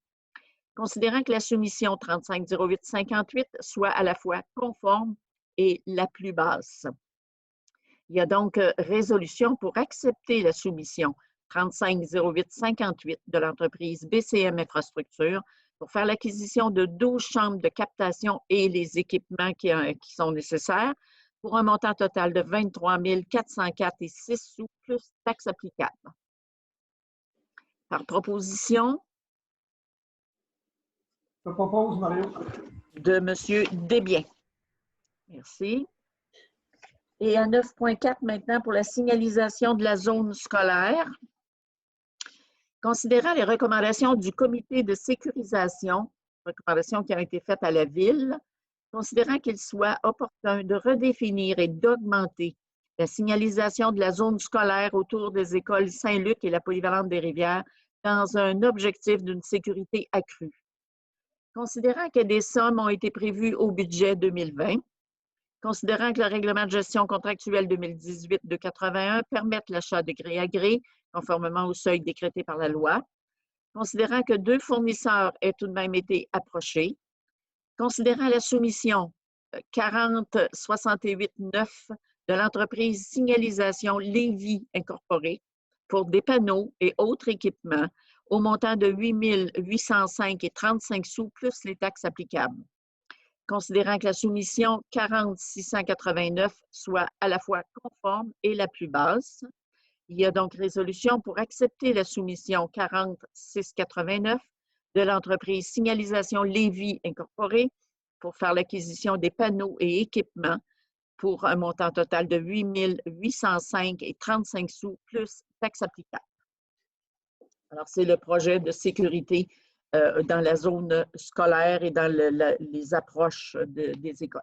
Considérant que la soumission 350858 soit à la fois conforme et la plus basse. Il y a donc résolution pour accepter la soumission 350858 de l'entreprise BCM Infrastructure pour faire l'acquisition de 12 chambres de captation et les équipements qui sont nécessaires pour un montant total de 23 404,06 $, plus taxes applicables. Par proposition. Je propose, Mario. De M. Desbiens. Merci. Et à 9.4 maintenant pour la signalisation de la zone scolaire. Considérant les recommandations du comité de sécurisation, recommandations qui ont été faites à la Ville, considérant qu'il soit opportun de redéfinir et d'augmenter la signalisation de la zone scolaire autour des écoles Saint-Luc et la Polyvalente des Rivières dans un objectif d'une sécurité accrue. Considérant que des sommes ont été prévues au budget 2020, considérant que le règlement de gestion contractuelle 2018-281 permette l'achat de gré à gré, conformément au seuil décrété par la loi, considérant que 2 fournisseurs aient tout de même été approchés, considérant la soumission 4068-9 de l'entreprise Signalisation Lévis Incorporée pour des panneaux et autres équipements au montant de 8 805,35 $, plus les taxes applicables. Considérant que la soumission 40 689 soit à la fois conforme et la plus basse, Il y a donc résolution pour accepter la soumission 40689 de l'entreprise Signalisation Lévis Incorporée pour faire l'acquisition des panneaux et équipements pour un montant total de 8 805,35 sous plus taxes applicables. Alors, c'est le projet de sécurité dans la zone scolaire et dans les approches des écoles.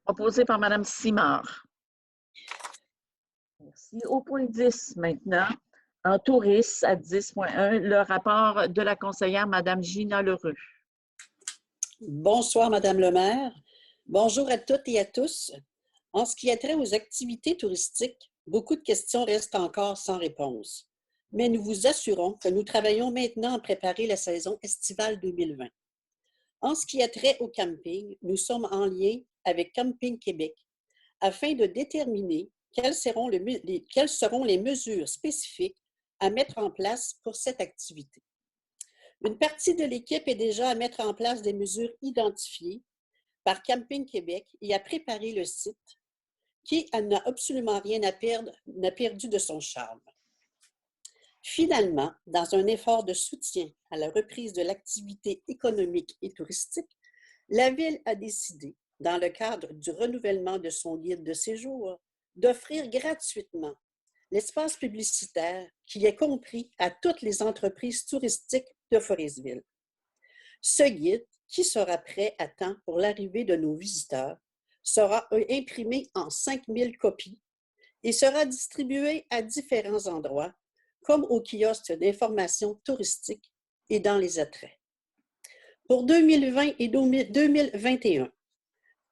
Proposé par Mme Simard. Merci. Au point 10 maintenant, en tourisme à 10.1, le rapport de la conseillère Mme Gina Lheureux. Bonsoir, Madame le maire. Bonjour à toutes et à tous. En ce qui a trait aux activités touristiques, beaucoup de questions restent encore sans réponse. Mais nous vous assurons que nous travaillons maintenant à préparer la saison estivale 2020. En ce qui a trait au camping, nous sommes en lien avec Camping Québec afin de déterminer quelles seront les mesures spécifiques à mettre en place pour cette activité. Une partie de l'équipe est déjà à mettre en place des mesures identifiées par Camping Québec et à préparer le site qui n'a absolument rien à perdre, n'a perdu de son charme. Finalement, dans un effort de soutien à la reprise de l'activité économique et touristique, la Ville a décidé, dans le cadre du renouvellement de son guide de séjour, d'offrir gratuitement l'espace publicitaire qui est compris à toutes les entreprises touristiques de Forestville. Ce guide, qui sera prêt à temps pour l'arrivée de nos visiteurs, sera imprimé en 5000 copies et sera distribué à différents endroits, comme au kiosque d'information touristique et dans les attraits. Pour 2020 et 2021,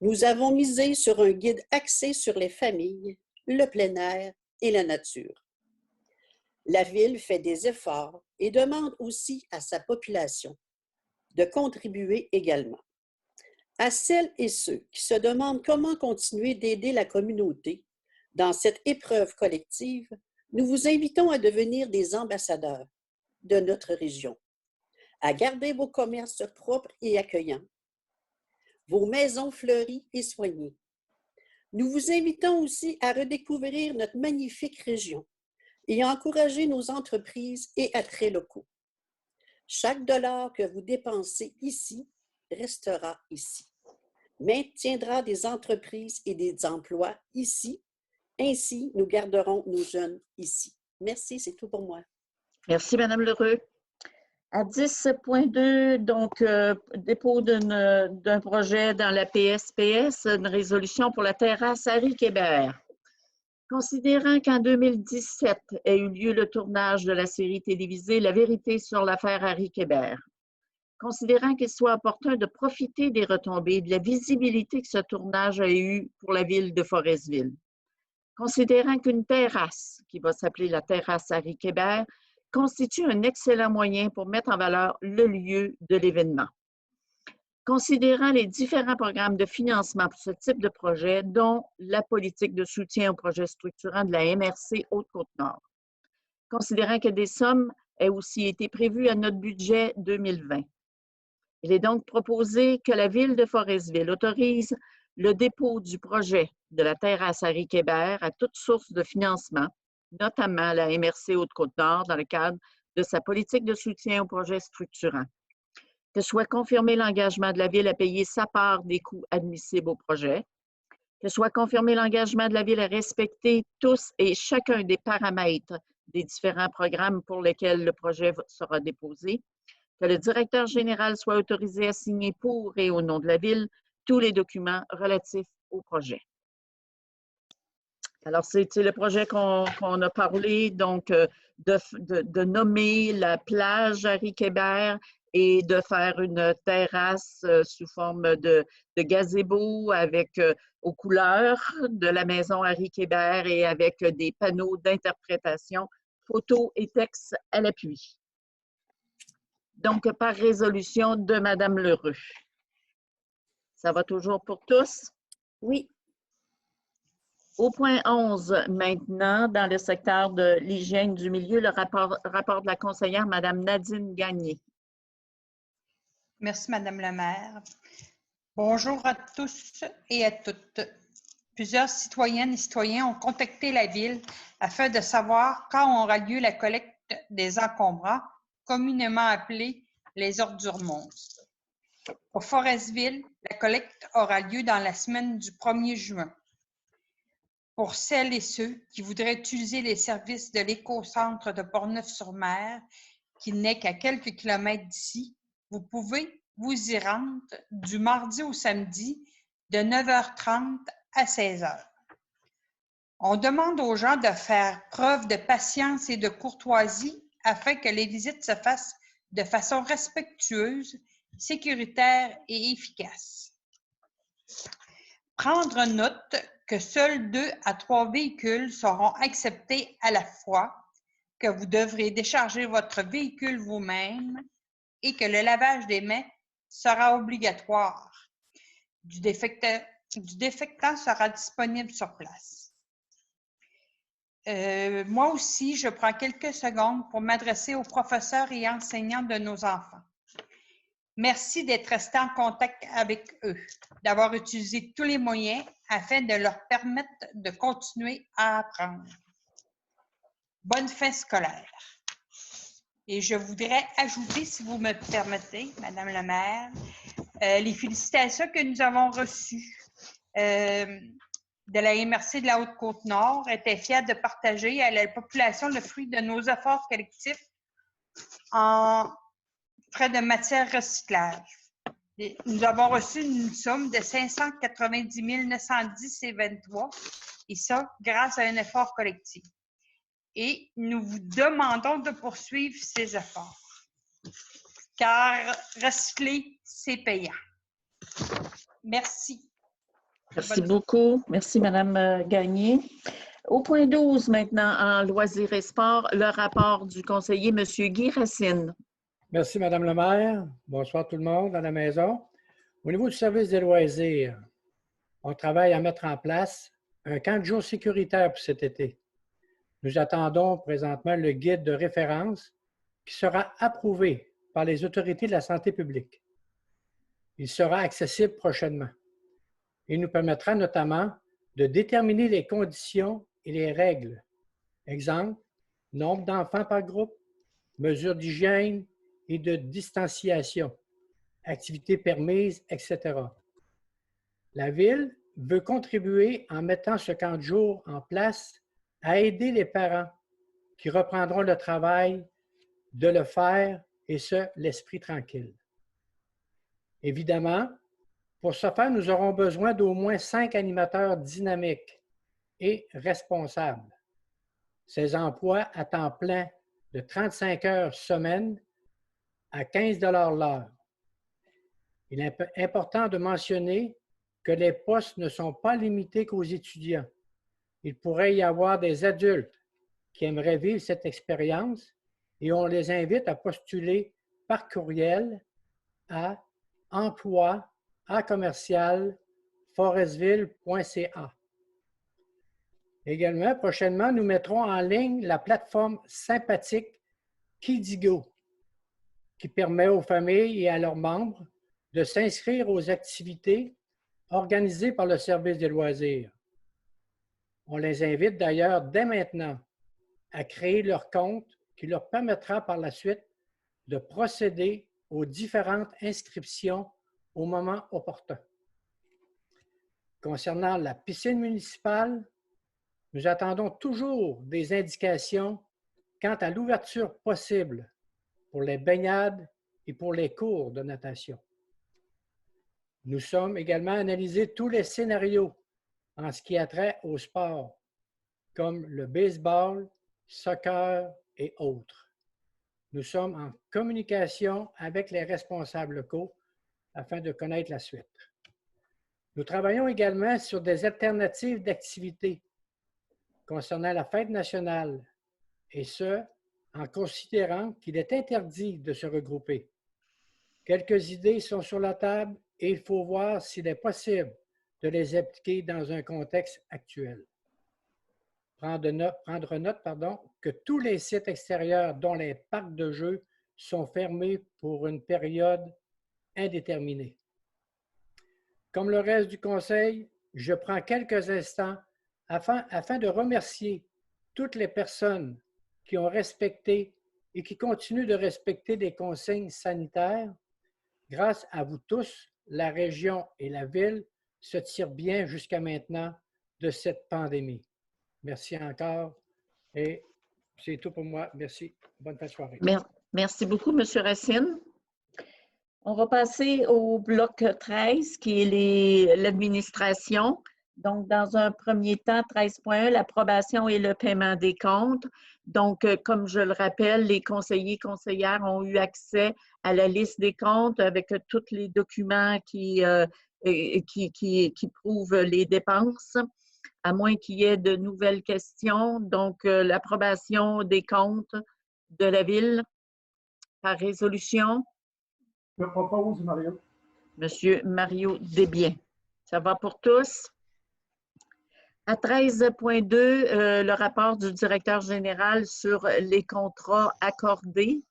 nous avons misé sur un guide axé sur les familles, le plein air et la nature. La Ville fait des efforts et demande aussi à sa population de contribuer également. À celles et ceux qui se demandent comment continuer d'aider la communauté dans cette épreuve collective, nous vous invitons à devenir des ambassadeurs de notre région, à garder vos commerces propres et accueillants, vos maisons fleuries et soignées. Nous vous invitons aussi à redécouvrir notre magnifique région et à encourager nos entreprises et attraits locaux. Chaque dollar que vous dépensez ici restera ici, maintiendra des entreprises et des emplois ici. Ainsi, nous garderons nos jeunes ici. Merci, c'est tout pour moi. Merci, Mme Lheureux. À 10.2, donc, dépôt d'un projet dans la PSPS, une résolution pour la terrasse Harry Québert. Considérant qu'en 2017 a eu lieu le tournage de la série télévisée La vérité sur l'affaire Harry Québert, considérant qu'il soit opportun de profiter des retombées et de la visibilité que ce tournage a eu pour la ville de Forestville, considérant qu'une terrasse, qui va s'appeler la terrasse Harry Québert, constitue un excellent moyen pour mettre en valeur le lieu de l'événement. Considérant les différents programmes de financement pour ce type de projet, dont la politique de soutien aux projets structurants de la MRC Haute-Côte-Nord. Considérant que des sommes aient aussi été prévues à notre budget 2020. Il est donc proposé que la Ville de Forestville autorise le dépôt du projet de la terrasse Harry Québert à toute source de financement, notamment la MRC Haute-Côte-Nord, dans le cadre de sa politique de soutien aux projets structurants. Que soit confirmé l'engagement de la Ville à payer sa part des coûts admissibles au projet, que soit confirmé l'engagement de la Ville à respecter tous et chacun des paramètres des différents programmes pour lesquels le projet sera déposé, que le directeur général soit autorisé à signer pour et au nom de la Ville tous les documents relatifs au projet. Alors, c'est le projet qu'on a parlé, donc, de nommer la plage Harry Québert et de faire une terrasse sous forme de gazebo avec aux couleurs de la maison Harry Québert et avec des panneaux d'interprétation, photos et textes à l'appui. Donc, par résolution de Mme Lheureux. Ça va toujours pour tous? Oui. Au point 11, maintenant, dans le secteur de l'hygiène du milieu, le rapport de la conseillère Mme Nadine Gagné. Merci, Madame la maire. Bonjour à tous et à toutes. Plusieurs citoyennes et citoyens ont contacté la Ville afin de savoir quand aura lieu la collecte des encombrants, communément appelés les ordures monstres. Pour Forestville, la collecte aura lieu dans la semaine du 1er juin. Pour celles et ceux qui voudraient utiliser les services de l'éco-centre de Portneuf-sur-Mer, qui n'est qu'à quelques kilomètres d'ici, vous pouvez vous y rendre du mardi au samedi de 9h30 à 16h. On demande aux gens de faire preuve de patience et de courtoisie afin que les visites se fassent de façon respectueuse, sécuritaire et efficace. Prendre note que seuls 2 à 3 véhicules seront acceptés à la fois, que vous devrez décharger votre véhicule vous-même et que le lavage des mains sera obligatoire. Du défectant sera disponible sur place. Moi aussi, je prends quelques secondes pour m'adresser aux professeurs et enseignants de nos enfants. Merci d'être restés en contact avec eux, d'avoir utilisé tous les moyens afin de leur permettre de continuer à apprendre. Bonne fin scolaire. Et je voudrais ajouter, si vous me permettez, Madame la maire, les félicitations que nous avons reçues de la MRC de la Haute-Côte-Nord était fière de partager à la population le fruit de nos efforts collectifs en frais de matière recyclage. Nous avons reçu une somme de 590 910,23 et ça grâce à un effort collectif. Et nous vous demandons de poursuivre ces efforts, car recycler, c'est payant. Merci. Merci beaucoup. Merci, Madame Gagné. Au point 12, maintenant, en loisirs et sports, le rapport du conseiller, M. Guy Racine. Merci, Madame le maire. Bonsoir tout le monde à la maison. Au niveau du service des loisirs, on travaille à mettre en place un camp de jour sécuritaire pour cet été. Nous attendons présentement le guide de référence qui sera approuvé par les autorités de la santé publique. Il sera accessible prochainement. Il nous permettra notamment de déterminer les conditions et les règles. Exemple, nombre d'enfants par groupe, mesures d'hygiène et de distanciation, activités permises, etc. La Ville veut contribuer en mettant ce camp de jour en place à aider les parents qui reprendront le travail de le faire et ce, l'esprit tranquille. Évidemment, pour ce faire, nous aurons besoin d'au moins 5 animateurs dynamiques et responsables. Ces emplois à temps plein de 35 heures semaine à 15 $ l'heure. Il est important de mentionner que les postes ne sont pas limités qu'aux étudiants. Il pourrait y avoir des adultes qui aimeraient vivre cette expérience et on les invite à postuler par courriel à emploi@forestville.ca. Également, prochainement, nous mettrons en ligne la plateforme sympathique Kidigo, qui permet aux familles et à leurs membres de s'inscrire aux activités organisées par le service des loisirs. On les invite d'ailleurs dès maintenant à créer leur compte qui leur permettra par la suite de procéder aux différentes inscriptions au moment opportun. Concernant la piscine municipale, nous attendons toujours des indications quant à l'ouverture possible pour les baignades et pour les cours de natation. Nous sommes également analysés tous les scénarios en ce qui a trait au sport, comme le baseball, soccer et autres. Nous sommes en communication avec les responsables locaux afin de connaître la suite. Nous travaillons également sur des alternatives d'activités concernant la fête nationale, et ce, en considérant qu'il est interdit de se regrouper. Quelques idées sont sur la table et il faut voir s'il est possible de les appliquer dans un contexte actuel. Prendre note que tous les sites extérieurs, dont les parcs de jeux, sont fermés pour une période indéterminée. Comme le reste du Conseil, je prends quelques instants afin de remercier toutes les personnes qui ont respecté et qui continuent de respecter des consignes sanitaires. Grâce à vous tous, la région et la ville se tirent bien jusqu'à maintenant de cette pandémie. Merci encore et c'est tout pour moi. Merci. Bonne fin de soirée. Merci beaucoup, M. Racine. On va passer au bloc 13, qui est l'administration. Donc, dans un premier temps, 13.1, l'approbation et le paiement des comptes. Donc, comme je le rappelle, les conseillers et conseillères ont eu accès à la liste des comptes avec tous les documents qui prouvent les dépenses, à moins qu'il y ait de nouvelles questions. Donc, l'approbation des comptes de la ville par résolution. Je propose, Mario. Monsieur Mario Desbiens. Ça va pour tous? À 13.2, le rapport du directeur général sur les contrats accordés.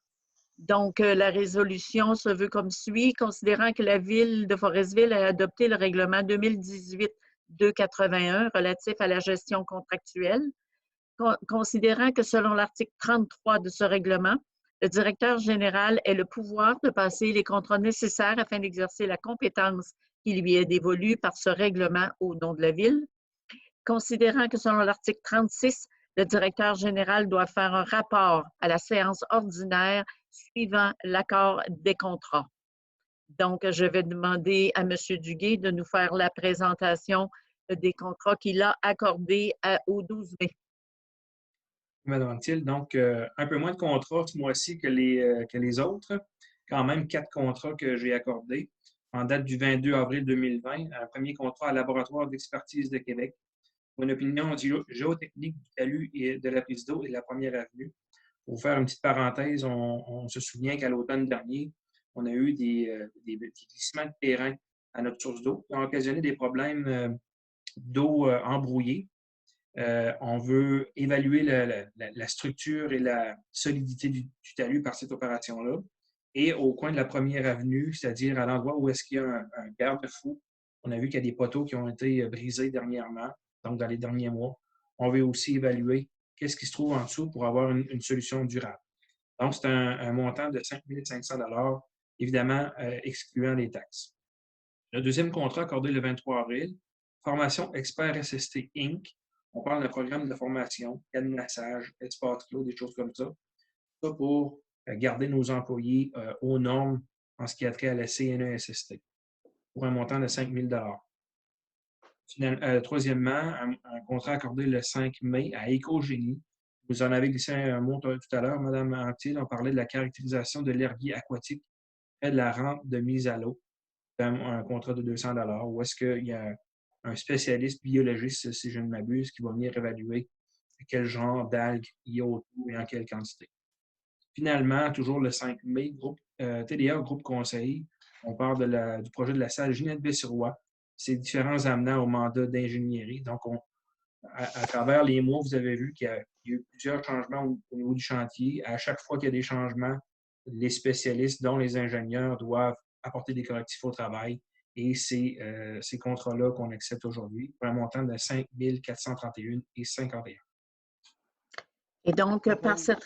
Donc, la résolution se veut comme suit. Considérant que la ville de Forestville a adopté le règlement 2018-281 relatif à la gestion contractuelle, considérant que selon l'article 33 de ce règlement, le directeur général a le pouvoir de passer les contrats nécessaires afin d'exercer la compétence qui lui est dévolue par ce règlement au nom de la ville. Considérant que selon l'article 36, le directeur général doit faire un rapport à la séance ordinaire suivant l'accord des contrats. Donc, je vais demander à M. Duguay de nous faire la présentation des contrats qu'il a accordés au 12 mai. Madame Anctil, donc un peu moins de contrats ce mois-ci que les autres. Quand même 4 contrats que j'ai accordés en date du 22 avril 2020. Un premier contrat à Laboratoire d'expertise de Québec pour une opinion géotechnique du talus et de la prise d'eau et de la première avenue. Pour faire une petite parenthèse, on se souvient qu'à l'automne dernier, on a eu des glissements de terrain à notre source d'eau qui ont occasionné des problèmes d'eau embrouillée. On veut évaluer la structure et la solidité du talus par cette opération-là. Et au coin de la première avenue, c'est-à-dire à l'endroit où est-ce qu'il y a un garde-fou, on a vu qu'il y a des poteaux qui ont été brisés dernièrement, donc dans les derniers mois. On veut aussi évaluer qu'est-ce qui se trouve en dessous pour avoir une solution durable. Donc, c'est un montant de 5 500 $, évidemment excluant les taxes. Le deuxième contrat accordé le 23 avril, Formation Expert SST Inc. On parle d'un programme de formation, cadenassage, espace clos, des choses comme ça. Ça pour garder nos employés aux normes en ce qui a trait à la CNESST, pour un montant de 5 000 $. Troisièmement, un contrat accordé le 5 mai à Écogénie. Vous en avez glissé un mot tout à l'heure, Mme Anctil. On parlait de la caractérisation de l'herbier aquatique près de la rampe de mise à l'eau. Un contrat de 200 $, où est-ce qu'il y a un spécialiste biologiste, si je ne m'abuse, qui va venir évaluer quel genre d'algues il y a autour et en quelle quantité. Finalement, toujours le 5 mai, TDA, groupe conseil, on parle du projet de la salle Ginette Bessirois, ses différents amenants au mandat d'ingénierie. Donc, à travers les mois, vous avez vu qu'il y a eu plusieurs changements au niveau du chantier. À chaque fois qu'il y a des changements, les spécialistes, dont les ingénieurs, doivent apporter des correctifs au travail. Et c'est ces contrats-là qu'on accepte aujourd'hui pour un montant de 5 431,51 $. Et donc, par cette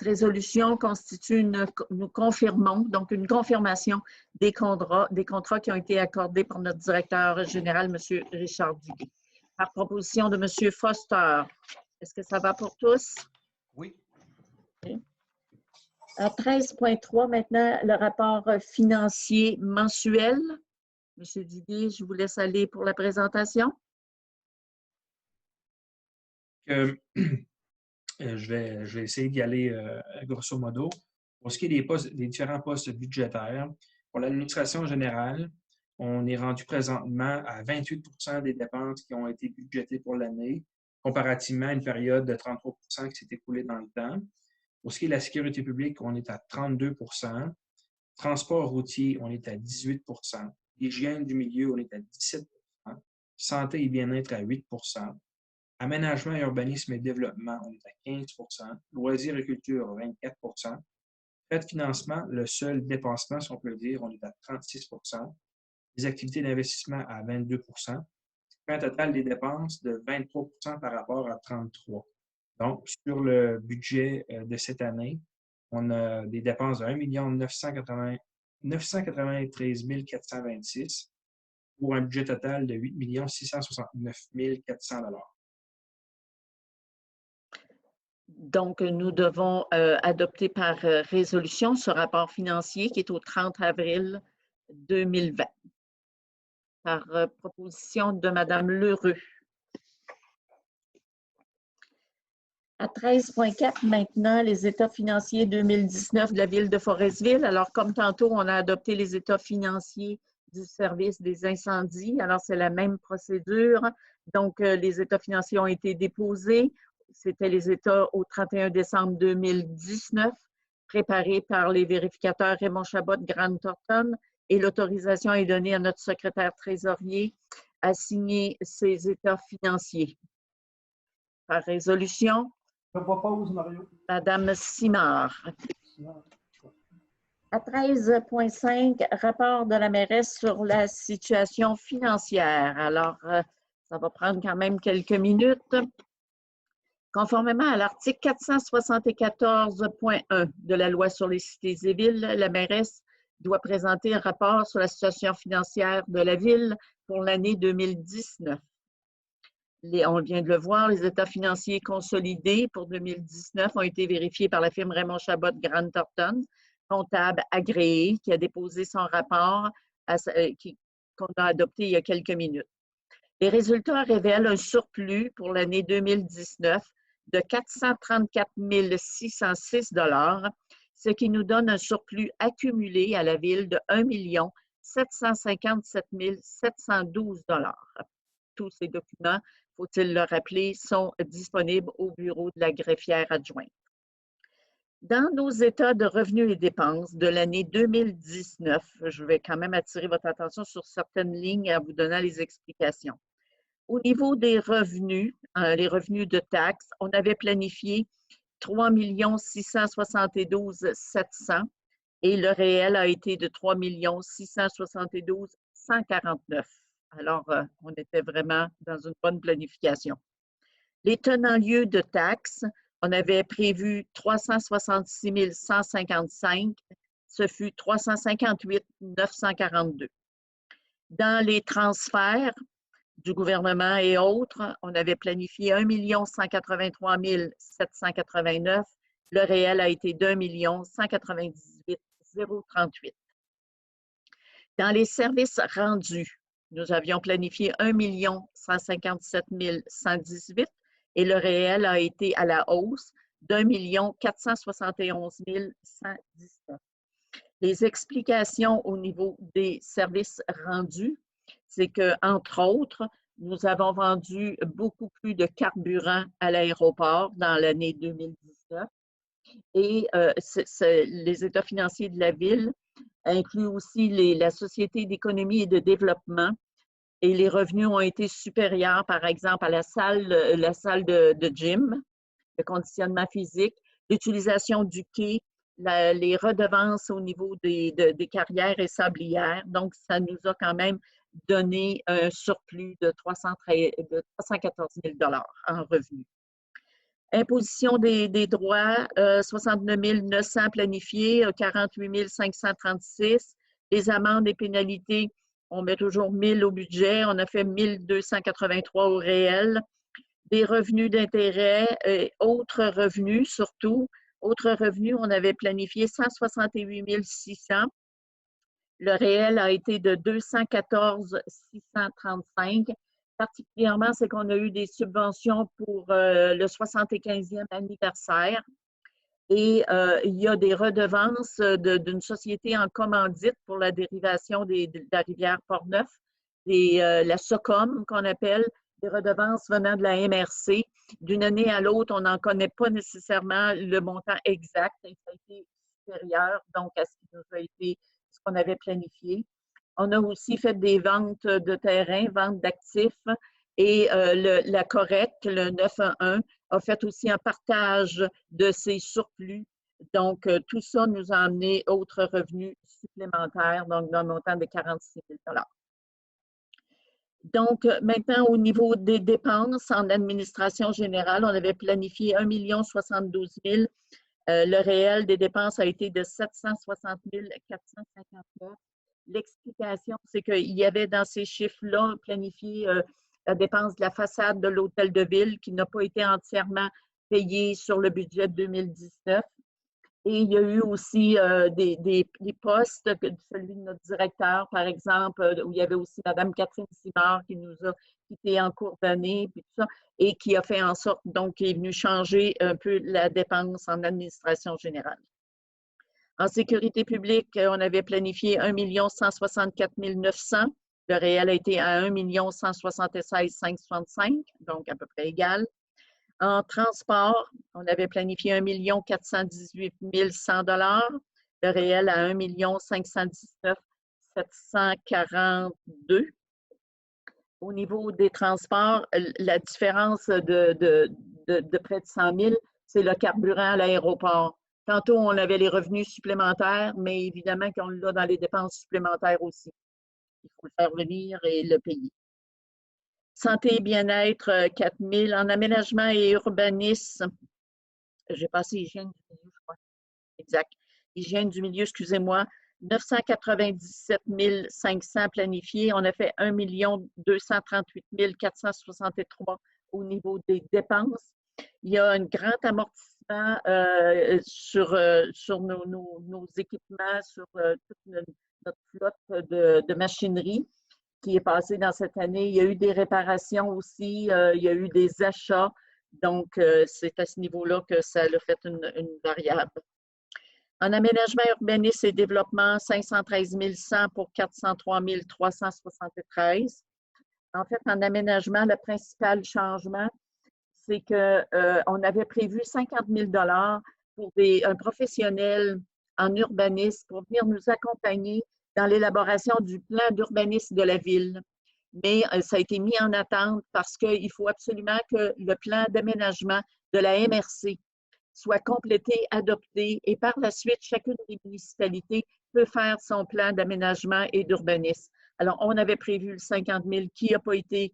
résolution constitue nous confirmons, donc une confirmation des contrats qui ont été accordés par notre directeur général, M. Richard Duguay. Par proposition de M. Foster, est-ce que ça va pour tous? Oui. Okay. À 13.3, maintenant, le rapport financier mensuel. M. Duguay, je vous laisse aller pour la présentation. Je vais essayer d'y aller grosso modo. Pour ce qui est des différents postes budgétaires, pour l'administration générale, on est rendu présentement à 28 % des dépenses qui ont été budgétées pour l'année, comparativement à une période de 33 % qui s'est écoulée dans le temps. Pour ce qui est de la sécurité publique, on est à 32 %. Transport routier, on est à 18 %. Hygiène du milieu, on est à 17 %. Santé et bien-être à 8 %. Aménagement, urbanisme et développement, on est à 15 %. Loisirs et culture, 24 %. Frais de financement, le seul dépensement, si on peut le dire, on est à 36 %. Les activités d'investissement à 22 %. fait un total des dépenses de 23 par rapport à 33. Donc, sur le budget de cette année, on a des dépenses de 1 993 426 pour un budget total de 8 669 400 $. Donc, nous devons adopter par résolution ce rapport financier qui est au 30 avril 2020 par proposition de Mme Lheureux. À 13.4 maintenant, les états financiers 2019 de la Ville de Forestville. Alors, comme tantôt, on a adopté les états financiers du service des incendies. Alors, c'est la même procédure. Donc, les états financiers ont été déposés. C'était les états au 31 décembre 2019, préparés par les vérificateurs Raymond Chabot de Grant Thornton. Et l'autorisation est donnée à notre secrétaire trésorier à signer ces états financiers. Par résolution, je propose, Mario. Madame Simard. À 13.5, rapport de la mairesse sur la situation financière. Alors, ça va prendre quand même quelques minutes. Conformément à l'article 474.1 de la loi sur les cités et villes, la mairesse doit présenter un rapport sur la situation financière de la ville pour l'année 2019. On vient de le voir, les états financiers consolidés pour 2019 ont été vérifiés par la firme Raymond Chabot de Grant Thornton, comptable agréé, qui a déposé son rapport qu'on a adopté il y a quelques minutes. Les résultats révèlent un surplus pour l'année 2019 de 434 606 $, ce qui nous donne un surplus accumulé à la Ville de 1 757 712 $. Tous ces documents, faut-il le rappeler, sont disponibles au bureau de la greffière adjointe. Dans nos états de revenus et dépenses de l'année 2019, je vais quand même attirer votre attention sur certaines lignes en vous donnant les explications. Au niveau des revenus, les revenus de taxes, on avait planifié 3 672 700 et le réel a été de 3 672 149. Alors, on était vraiment dans une bonne planification. Les tenants-lieux de taxes, on avait prévu 366 155, ce fut 358 942. Dans les transferts du gouvernement et autres, on avait planifié 1 183 789. Le réel a été d'1 198 038. Dans les services rendus, nous avions planifié 1 157 118 et le réel a été à la hausse d'1 471 119. Les explications au niveau des services rendus, c'est que, entre autres, nous avons vendu beaucoup plus de carburant à l'aéroport dans l'année 2019 et les états financiers de la Ville incluent aussi la Société d'économie et de développement et les revenus ont été supérieurs, par exemple, à la salle de gym, le conditionnement physique, l'utilisation du quai, les redevances au niveau des carrières et sablières. Donc, ça nous a quand même donné un surplus de 314 000 $ en revenus. Imposition des droits, 69 900 planifiés, 48 536. Les amendes et pénalités, on met toujours 1000 au budget, on a fait 1283 au réel. Des revenus d'intérêt et autres revenus, surtout. Autres revenus, on avait planifié 168 600. Le réel a été de 214 635. Particulièrement, c'est qu'on a eu des subventions pour le 75e anniversaire. Et il y a des redevances d'une société en commandite pour la dérivation de la rivière Port-Neuf, la SOCOM qu'on appelle, des redevances venant de la MRC. D'une année à l'autre, on n'en connaît pas nécessairement le montant exact. Et ça a été supérieur donc à ce qui nous a été, ce qu'on avait planifié. On a aussi fait des ventes de terrain, ventes d'actifs et la Correc, le 911, a fait aussi un partage de ses surplus. Donc, tout ça nous a amené autres revenus supplémentaires, donc d'un montant de 46 000 $. Donc, maintenant, au niveau des dépenses en administration générale, on avait planifié 1 072 000. Le réel des dépenses a été de 760 459. L'explication, c'est qu'il y avait dans ces chiffres-là planifié la dépense de la façade de l'hôtel de ville qui n'a pas été entièrement payée sur le budget de 2019. Et il y a eu aussi des postes, celui de notre directeur, par exemple, où il y avait aussi Mme Catherine Simard qui nous a quittés en cours d'année, puis tout ça, et qui a fait en sorte, donc, qui est venu changer un peu la dépense en administration générale. En sécurité publique, on avait planifié 1 164 900. Le réel a été à 1 176 565, donc à peu près égal. En transport, on avait planifié 1 418 100 $. Le réel à 1 519 742. Au niveau des transports, la différence de près de 100 000, c'est le carburant à l'aéroport. Tantôt, on avait les revenus supplémentaires, mais évidemment qu'on l'a dans les dépenses supplémentaires aussi. Il faut le faire venir et le payer. Santé et bien-être, 4 000. En aménagement et urbanisme, j'ai passé hygiène du milieu, je crois. Exact. Hygiène du milieu, excusez-moi. 997 500 planifiés. On a fait 1 238 463 au niveau des dépenses. Il y a un grand amortissement sur nos équipements, sur toute notre flotte de machinerie qui est passé dans cette année. Il y a eu des réparations aussi, il y a eu des achats. Donc, c'est à ce niveau-là que ça a fait une variable. En aménagement, urbanisme et développement, 513 100 pour 403 373. En fait, en aménagement, le principal changement, c'est qu'on avait prévu 50 000 $ pour un professionnel en urbanisme pour venir nous accompagner dans l'élaboration du plan d'urbanisme de la ville. Mais ça a été mis en attente parce qu'il faut absolument que le plan d'aménagement de la MRC soit complété, adopté, et par la suite, chacune des municipalités peut faire son plan d'aménagement et d'urbanisme. Alors, on avait prévu le 50 000 qui n'a pas été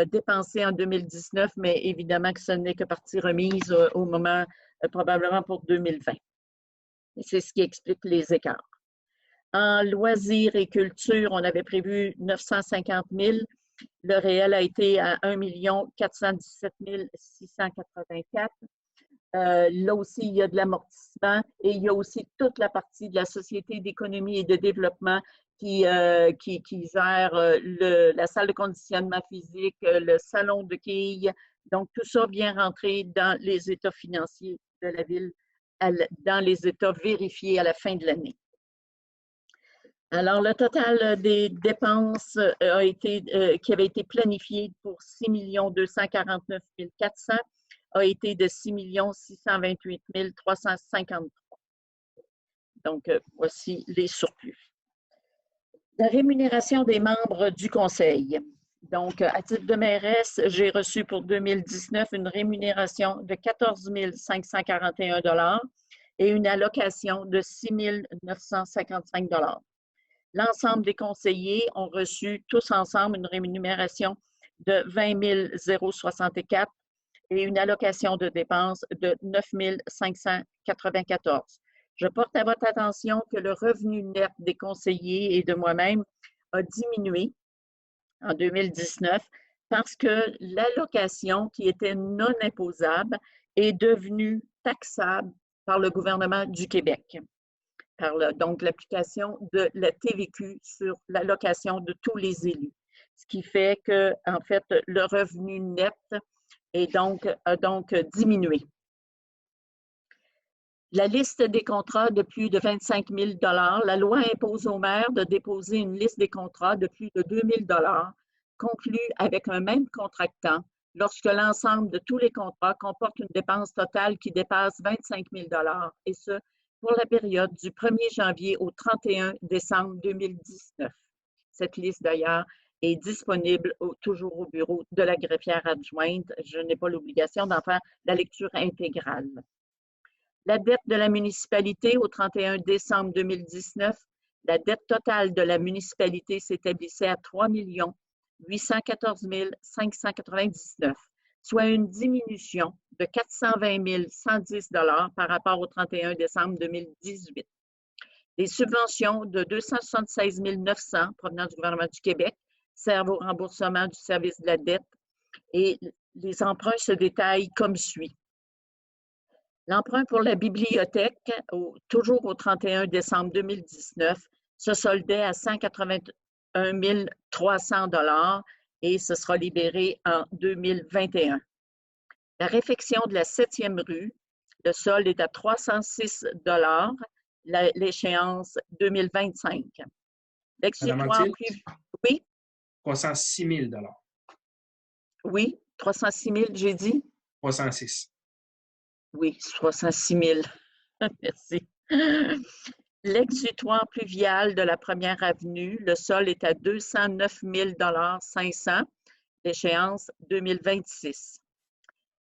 dépensé en 2019, mais évidemment que ce n'est que partie remise au moment, probablement pour 2020. C'est ce qui explique les écarts. En loisirs et culture, on avait prévu 950 000. Le réel a été à 1 417 684. Là aussi, il y a de l'amortissement et il y a aussi toute la partie de la Société d'économie et de développement qui gère la salle de conditionnement physique, le salon de quilles. Donc, tout ça vient rentrer dans les états financiers de la ville, dans les états vérifiés à la fin de l'année. Alors, le total des dépenses qui avait été planifié pour 6 249 400 a été de 6 628 353. Donc, voici les surplus. La rémunération des membres du conseil. Donc, à titre de mairesse, j'ai reçu pour 2019 une rémunération de 14 541 $ et une allocation de 6 955 $. L'ensemble des conseillers ont reçu tous ensemble une rémunération de 20 064 et une allocation de dépenses de 9 594. Je porte à votre attention que le revenu net des conseillers et de moi-même a diminué en 2019 parce que l'allocation qui était non imposable est devenue taxable par le gouvernement du Québec. Donc, l'application de la TVQ sur l'allocation de tous les élus. Ce qui fait que, en fait, le revenu net a donc diminué. La liste des contrats de plus de 25 000 $, la loi impose aux maires de déposer une liste des contrats de plus de 2 000 $ conclus avec un même contractant lorsque l'ensemble de tous les contrats comporte une dépense totale qui dépasse 25 000 $, et ce, pour la période du 1er janvier au 31 décembre 2019. Cette liste, d'ailleurs, est disponible toujours au bureau de la greffière adjointe. Je n'ai pas l'obligation d'en faire la lecture intégrale. La dette de la municipalité au 31 décembre 2019, la dette totale de la municipalité s'établissait à 3 814 599, soit une diminution de 420 110 par rapport au 31 décembre 2018. Les subventions de 276 900 provenant du gouvernement du Québec servent au remboursement du service de la dette et les emprunts se détaillent comme suit. L'emprunt pour la bibliothèque, toujours au 31 décembre 2019, se soldait à 181 300 et ce sera libéré en 2021. La réfection de la 7e rue, le solde est à 306 l'échéance 2025. L'exutoire privé. Oui? 306 000 Oui, 306 000, j'ai dit? 306. Oui, 306 000. Merci. L'exutoire pluvial de la première avenue, le sol est à 209 500, l'échéance 2026.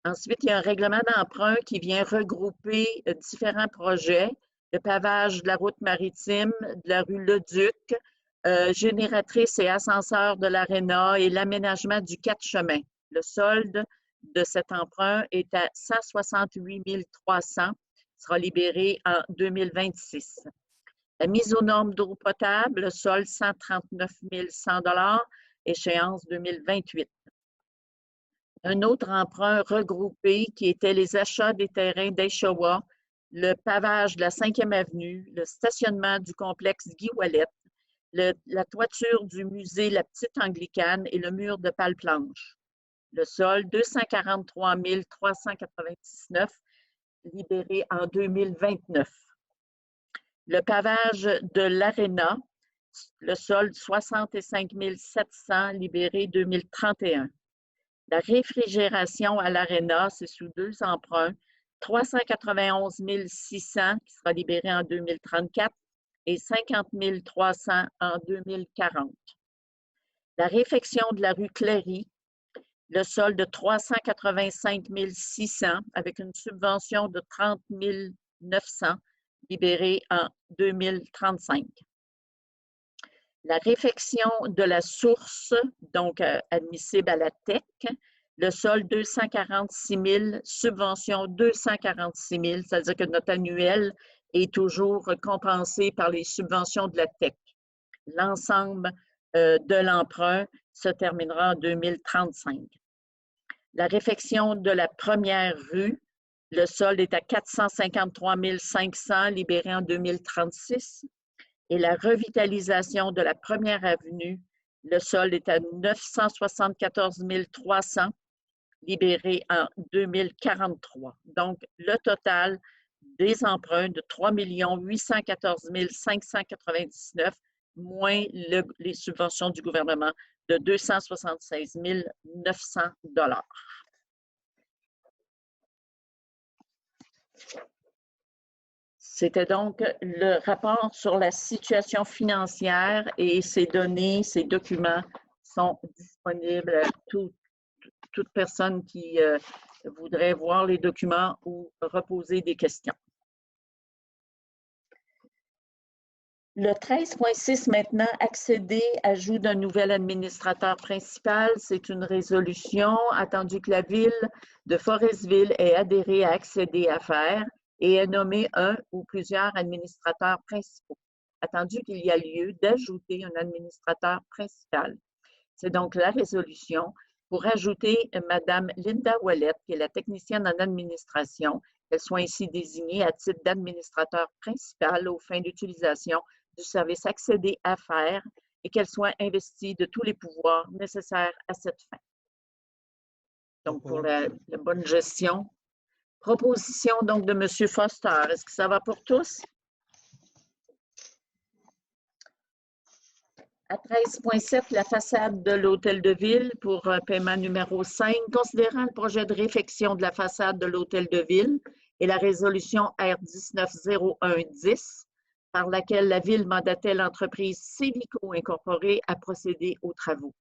Ensuite, il y a un règlement d'emprunt qui vient regrouper différents projets, le pavage de la route maritime, de la rue Leduc, génératrice et ascenseur de l'Aréna et l'aménagement du 4 chemins. Le solde de cet emprunt est à 168 300, sera libéré en 2026. La mise aux normes d'eau potable, le solde 139 100 échéance 2028. Un autre emprunt regroupé qui était les achats des terrains d'Aishawa, le pavage de la 5e avenue, le stationnement du complexe Guy Ouellet, la toiture du musée La Petite Anglicane et le mur de pale-planche. Le sol, 243 399, libéré en 2029. Le pavage de l'Aréna, le sol, 65 700, libéré 2031. La réfrigération à l'Aréna, c'est sous 2 emprunts, 391 600 qui sera libéré en 2034 et 50 300 en 2040. La réfection de la rue Cléry, le solde de 385 600 avec une subvention de 30 900 libérée en 2035. La réfection de la source, donc admissible à la TEC, le solde 246 000, subvention 246 000, c'est-à-dire que notre annuel est toujours compensé par les subventions de la TEC. L'ensemble de l'emprunt se terminera en 2035. La réfection de la première rue, le solde est à 453 500, libéré en 2036. Et la revitalisation de la première avenue, le solde est à 974 300, libéré en 2043. Donc, le total des emprunts de 3 814 599, moins les subventions du gouvernement de 276 900 $. C'était donc le rapport sur la situation financière et ces données, ces documents sont disponibles à toute personne qui voudrait voir les documents ou reposer des questions. Le 13.6 maintenant, accéder, ajout d'un nouvel administrateur principal. C'est une résolution attendu que la ville de Forestville ait adhéré à accéder à faire et ait nommé un ou plusieurs administrateurs principaux. Attendu qu'il y a lieu d'ajouter un administrateur principal. C'est donc la résolution pour ajouter Mme Linda Ouellet, qui est la technicienne en administration, qu'elle soit ainsi désignée à titre d'administrateur principal aux fins d'utilisation du service accéder à faire et qu'elle soit investie de tous les pouvoirs nécessaires à cette fin. Donc, pour la bonne gestion. Proposition donc de M. Foster. Est-ce que ça va pour tous? À 13.7, la façade de l'Hôtel de Ville pour paiement numéro 5, considérant le projet de réfection de la façade de l'Hôtel de Ville et la résolution R190110, par laquelle la Ville mandatait l'entreprise Cévico Incorporée à procéder aux travaux.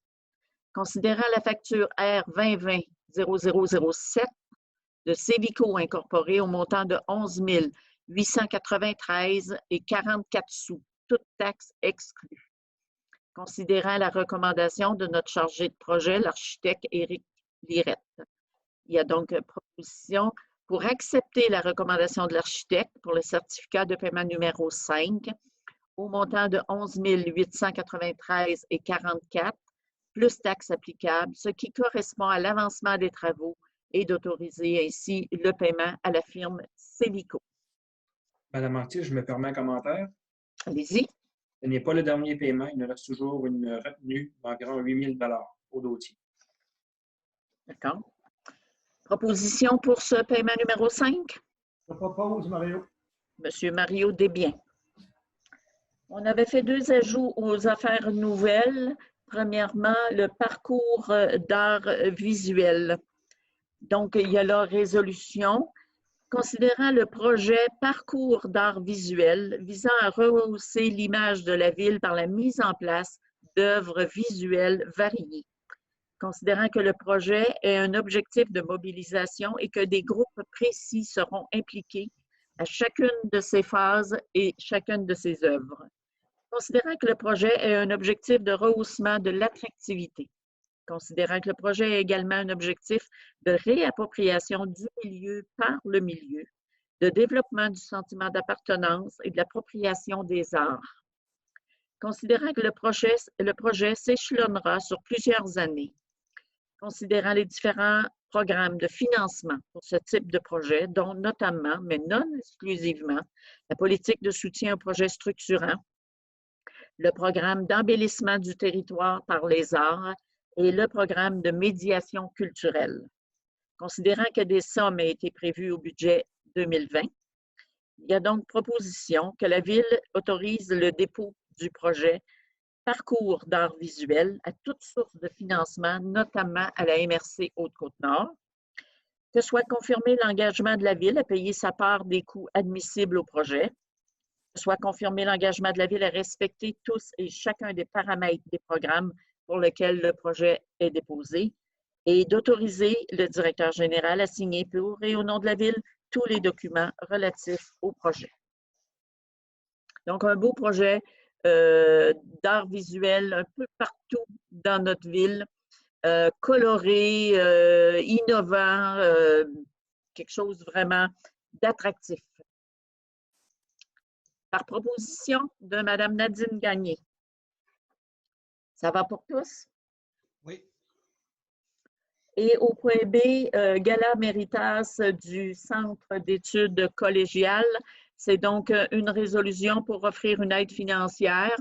Considérant la facture R2020-0007 de Cévico Incorporée au montant de 11 893 et 44 sous, toutes taxes exclues. considérant la recommandation de notre chargé de projet, l'architecte Éric Lirette. Il y a donc proposition pour accepter la recommandation de l'architecte pour le certificat de paiement numéro 5 au montant de 11 893,44 plus taxes applicables, ce qui correspond à l'avancement des travaux et d'autoriser ainsi le paiement à la firme Célico. Madame Anctil, je me permets un commentaire. Allez-y. Ce n'est pas le dernier paiement. Il nous reste toujours une retenue d'environ 8 000 au dossier. D'accord. Proposition pour ce paiement numéro 5? Je propose, Mario. Monsieur Mario Desbiens. On avait fait 2 ajouts aux affaires nouvelles. Premièrement, le parcours d'art visuel. Donc, il y a la résolution. Considérant le projet Parcours d'art visuel visant à rehausser l'image de la ville par la mise en place d'œuvres visuelles variées. Considérant que le projet est un objectif de mobilisation et que des groupes précis seront impliqués à chacune de ces phases et chacune de ces œuvres. Considérant que le projet est un objectif de rehaussement de l'attractivité. Considérant que le projet est également un objectif de réappropriation du milieu par le milieu, de développement du sentiment d'appartenance et de l'appropriation des arts. Considérant que le projet s'échelonnera sur plusieurs années. Considérant les différents programmes de financement pour ce type de projet, dont notamment, mais non exclusivement, la politique de soutien aux projets structurants, le programme d'embellissement du territoire par les arts et le programme de médiation culturelle. Considérant que des sommes aient été prévues au budget 2020, il y a donc proposition que la Ville autorise le dépôt du projet Parcours d'art visuel à toute source de financement, notamment à la MRC Haute-Côte-Nord, que soit confirmé l'engagement de la Ville à payer sa part des coûts admissibles au projet, que soit confirmé l'engagement de la Ville à respecter tous et chacun des paramètres des programmes pour lesquels le projet est déposé, et d'autoriser le directeur général à signer pour et au nom de la Ville tous les documents relatifs au projet. Donc, un beau projet d'art visuel un peu partout dans notre ville, coloré, innovant, quelque chose vraiment d'attractif. Par proposition de Mme Nadine Gagné. Ça va pour tous? Oui. Et au point B, Gala Méritas du Centre d'études collégiales. C'est donc une résolution pour offrir une aide financière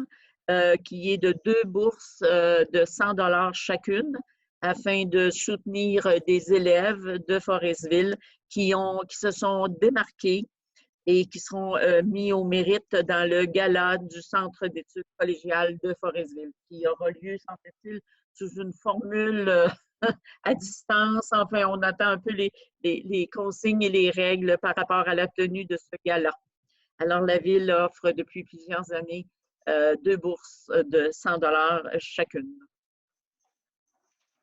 qui est de 2 bourses de 100 $ chacune afin de soutenir des élèves de Forestville qui se sont démarqués et qui seront mis au mérite dans le gala du Centre d'études collégiales de Forestville, qui aura lieu, semble-t-il, sous une formule à distance. Enfin, on attend un peu les consignes et les règles par rapport à la tenue de ce gala. Alors, la Ville offre depuis plusieurs années 2 bourses de 100 $ chacune.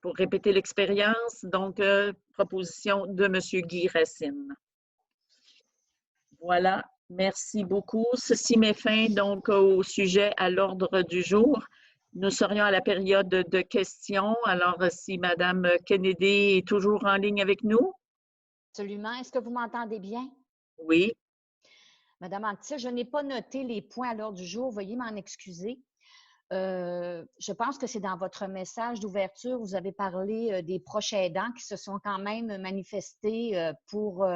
Pour répéter l'expérience, donc, proposition de M. Guy Racine. Voilà, merci beaucoup. Ceci met fin donc au sujet à l'ordre du jour. Nous serions à la période de questions. Alors, si Mme Kennedy est toujours en ligne avec nous? Absolument. Est-ce que vous m'entendez bien? Oui. Madame Anctil, je n'ai pas noté les points à l'ordre du jour. Veuillez m'en excuser. Je pense que c'est dans votre message d'ouverture, vous avez parlé des proches aidants qui se sont quand même manifestés pour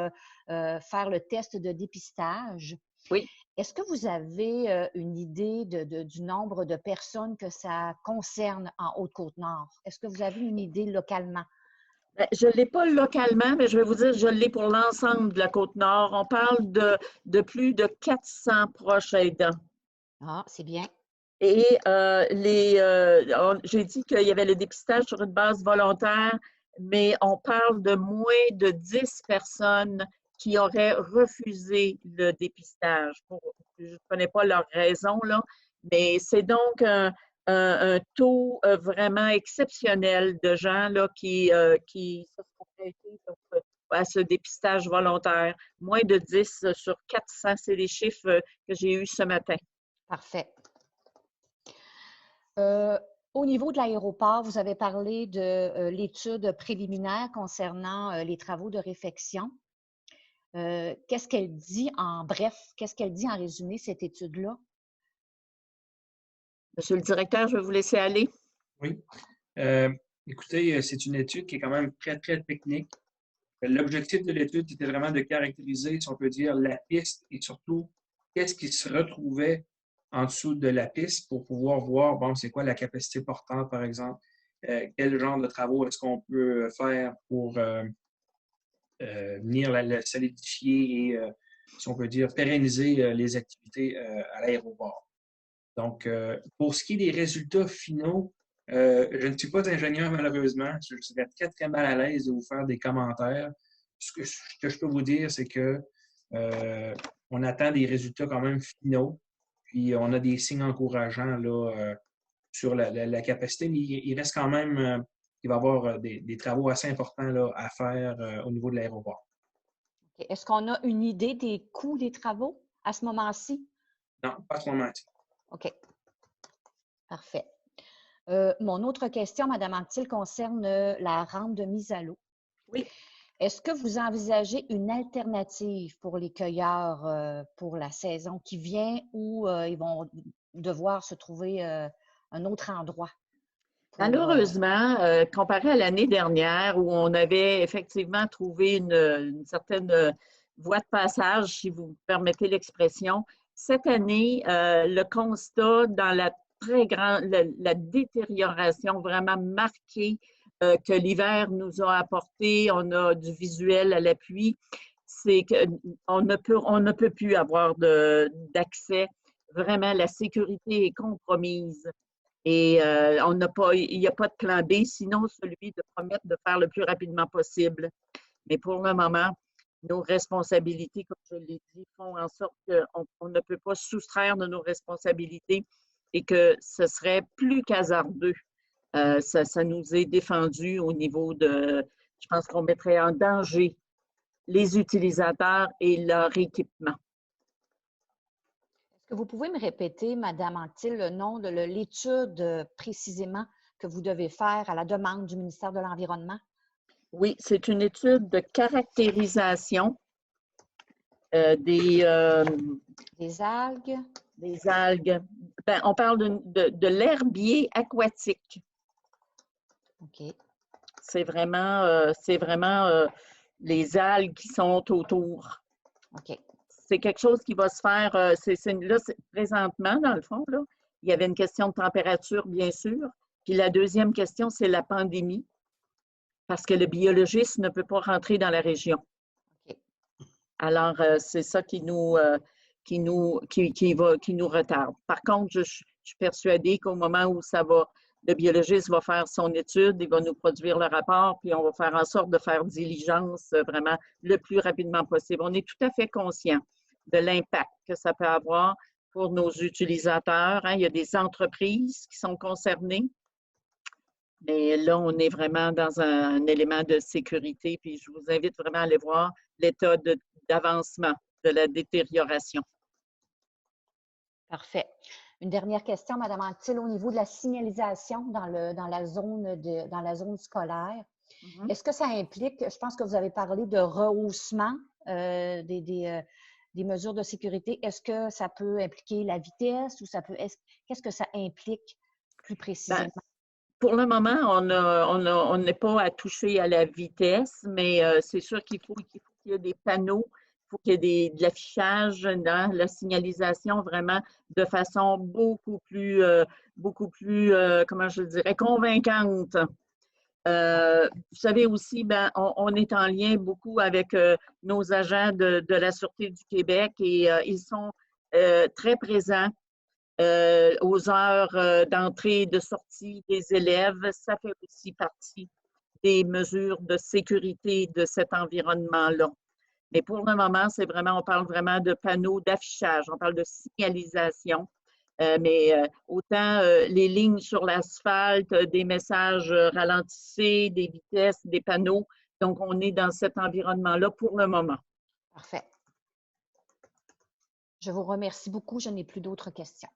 faire le test de dépistage. Oui. Est-ce que vous avez une idée du nombre de personnes que ça concerne en Haute-Côte-Nord? Est-ce que vous avez une idée localement? Je ne l'ai pas localement, mais je vais vous dire, je l'ai pour l'ensemble de la Côte-Nord. On parle de plus de 400 proches aidants. Ah, c'est bien. Et j'ai dit qu'il y avait le dépistage sur une base volontaire, mais on parle de moins de 10 personnes qui auraient refusé le dépistage. Je ne connais pas leur raison, là, mais c'est donc un taux vraiment exceptionnel de gens là, qui se sont prêtés à ce dépistage volontaire. Moins de 10 sur 400, c'est les chiffres que j'ai eus ce matin. Parfait. Au niveau de l'aéroport, vous avez parlé de l'étude préliminaire concernant les travaux de réfection. Qu'est-ce qu'elle dit en bref? Qu'est-ce qu'elle dit en résumé, cette étude-là? Monsieur le directeur, je vais vous laisser aller. Oui. Écoutez, c'est une étude qui est quand même très, très technique. L'objectif de l'étude était vraiment de caractériser, si on peut dire, la piste et surtout, qu'est-ce qui se retrouvait en dessous de la piste pour pouvoir voir, bon, c'est quoi la capacité portante, par exemple, quel genre de travaux est-ce qu'on peut faire pour venir la solidifier et, si on peut dire, pérenniser les activités à l'aéroport. Donc, pour ce qui est des résultats finaux, je ne suis pas ingénieur, malheureusement. Je serais très, très mal à l'aise de vous faire des commentaires. Ce que je peux vous dire, c'est que on attend des résultats quand même finaux. Puis, on a des signes encourageants là, sur la capacité, mais il reste quand même, il va y avoir des travaux assez importants là, à faire au niveau de l'aéroport. Okay. Est-ce qu'on a une idée des coûts des travaux à ce moment-ci? Non, pas à ce moment-ci. OK. Parfait. Mon autre question, Mme Anctil, concerne la rampe de mise à l'eau. Oui. Est-ce que vous envisagez une alternative pour les cueilleurs pour la saison qui vient ou ils vont devoir se trouver un autre endroit? Malheureusement, comparé à l'année dernière où on avait effectivement trouvé une certaine voie de passage, si vous me permettez l'expression, cette année, le constat dans la très grande, la détérioration vraiment marquée que l'hiver nous a apporté, on a du visuel à l'appui, c'est qu'on ne peut plus avoir d'accès. Vraiment, la sécurité est compromise. Et il n'y a pas de plan B, sinon celui de promettre de faire le plus rapidement possible. Mais pour le moment, nos responsabilités, comme je l'ai dit, font en sorte qu'on ne peut pas soustraire de nos responsabilités et que ce serait plus qu'hasardeux. Ça nous est défendu au niveau de, je pense qu'on mettrait en danger les utilisateurs et leur équipement. Est-ce que vous pouvez me répéter, Mme Anctil, le nom de l'étude précisément que vous devez faire à la demande du ministère de l'Environnement? Oui, c'est une étude de caractérisation des algues. Des algues. Ben, on parle de l'herbier aquatique. OK. C'est vraiment les algues qui sont autour. OK. C'est quelque chose qui va se faire, là, présentement, dans le fond, là, il y avait une question de température, bien sûr. Puis la deuxième question, c'est la pandémie, parce que le biologiste ne peut pas rentrer dans la région. OK. Alors, c'est ça qui nous retarde. Par contre, je suis persuadée qu'au moment où le biologiste va faire son étude, il va nous produire le rapport, puis on va faire en sorte de faire diligence vraiment le plus rapidement possible. On est tout à fait conscient de l'impact que ça peut avoir pour nos utilisateurs. Hein. Il y a des entreprises qui sont concernées, mais là, on est vraiment dans un élément de sécurité, puis je vous invite vraiment à aller voir l'état d'avancement de la détérioration. Parfait. Une dernière question, Mme Anctil, au niveau de la signalisation dans la zone scolaire. Est-ce que ça implique, je pense que vous avez parlé de rehaussement des mesures de sécurité. Est-ce que ça peut impliquer la vitesse ou qu'est-ce que ça implique plus précisément? Ben, pour le moment, on n'est pas à toucher à la vitesse, mais c'est sûr qu'il faut qu'il y ait des panneaux, il faut qu'il y ait de l'affichage dans la signalisation vraiment de façon beaucoup plus comment je dirais, convaincante. Vous savez aussi, ben, on est en lien beaucoup avec nos agents de la Sûreté du Québec et ils sont très présents aux heures d'entrée et de sortie des élèves. Ça fait aussi partie des mesures de sécurité de cet environnement-là. Mais pour le moment, on parle vraiment de panneaux d'affichage, on parle de signalisation. Mais autant les lignes sur l'asphalte, des messages ralentissés, des vitesses, des panneaux. Donc, on est dans cet environnement-là pour le moment. Parfait. Je vous remercie beaucoup. Je n'ai plus d'autres questions.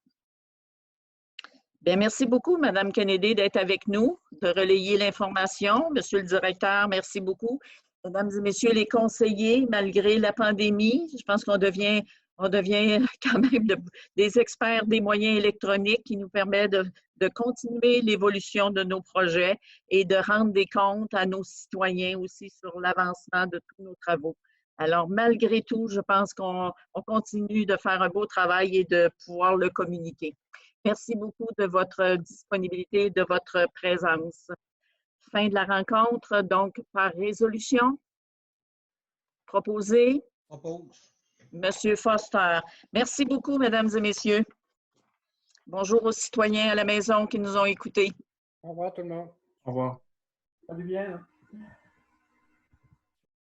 Bien, merci beaucoup, Mme Kennedy, d'être avec nous, de relayer l'information. Monsieur le directeur, merci beaucoup. Mesdames et messieurs les conseillers, malgré la pandémie, je pense qu'on devient quand même des experts des moyens électroniques qui nous permettent de continuer l'évolution de nos projets et de rendre des comptes à nos citoyens aussi sur l'avancement de tous nos travaux. Alors, malgré tout, je pense qu'on continue de faire un beau travail et de pouvoir le communiquer. Merci beaucoup de votre disponibilité et de votre présence. Fin de la rencontre, donc par résolution proposée. Propose. Monsieur Foster. Merci beaucoup, mesdames et messieurs. Bonjour aux citoyens à la maison qui nous ont écoutés. Au revoir tout le monde. Au revoir. Salut bien.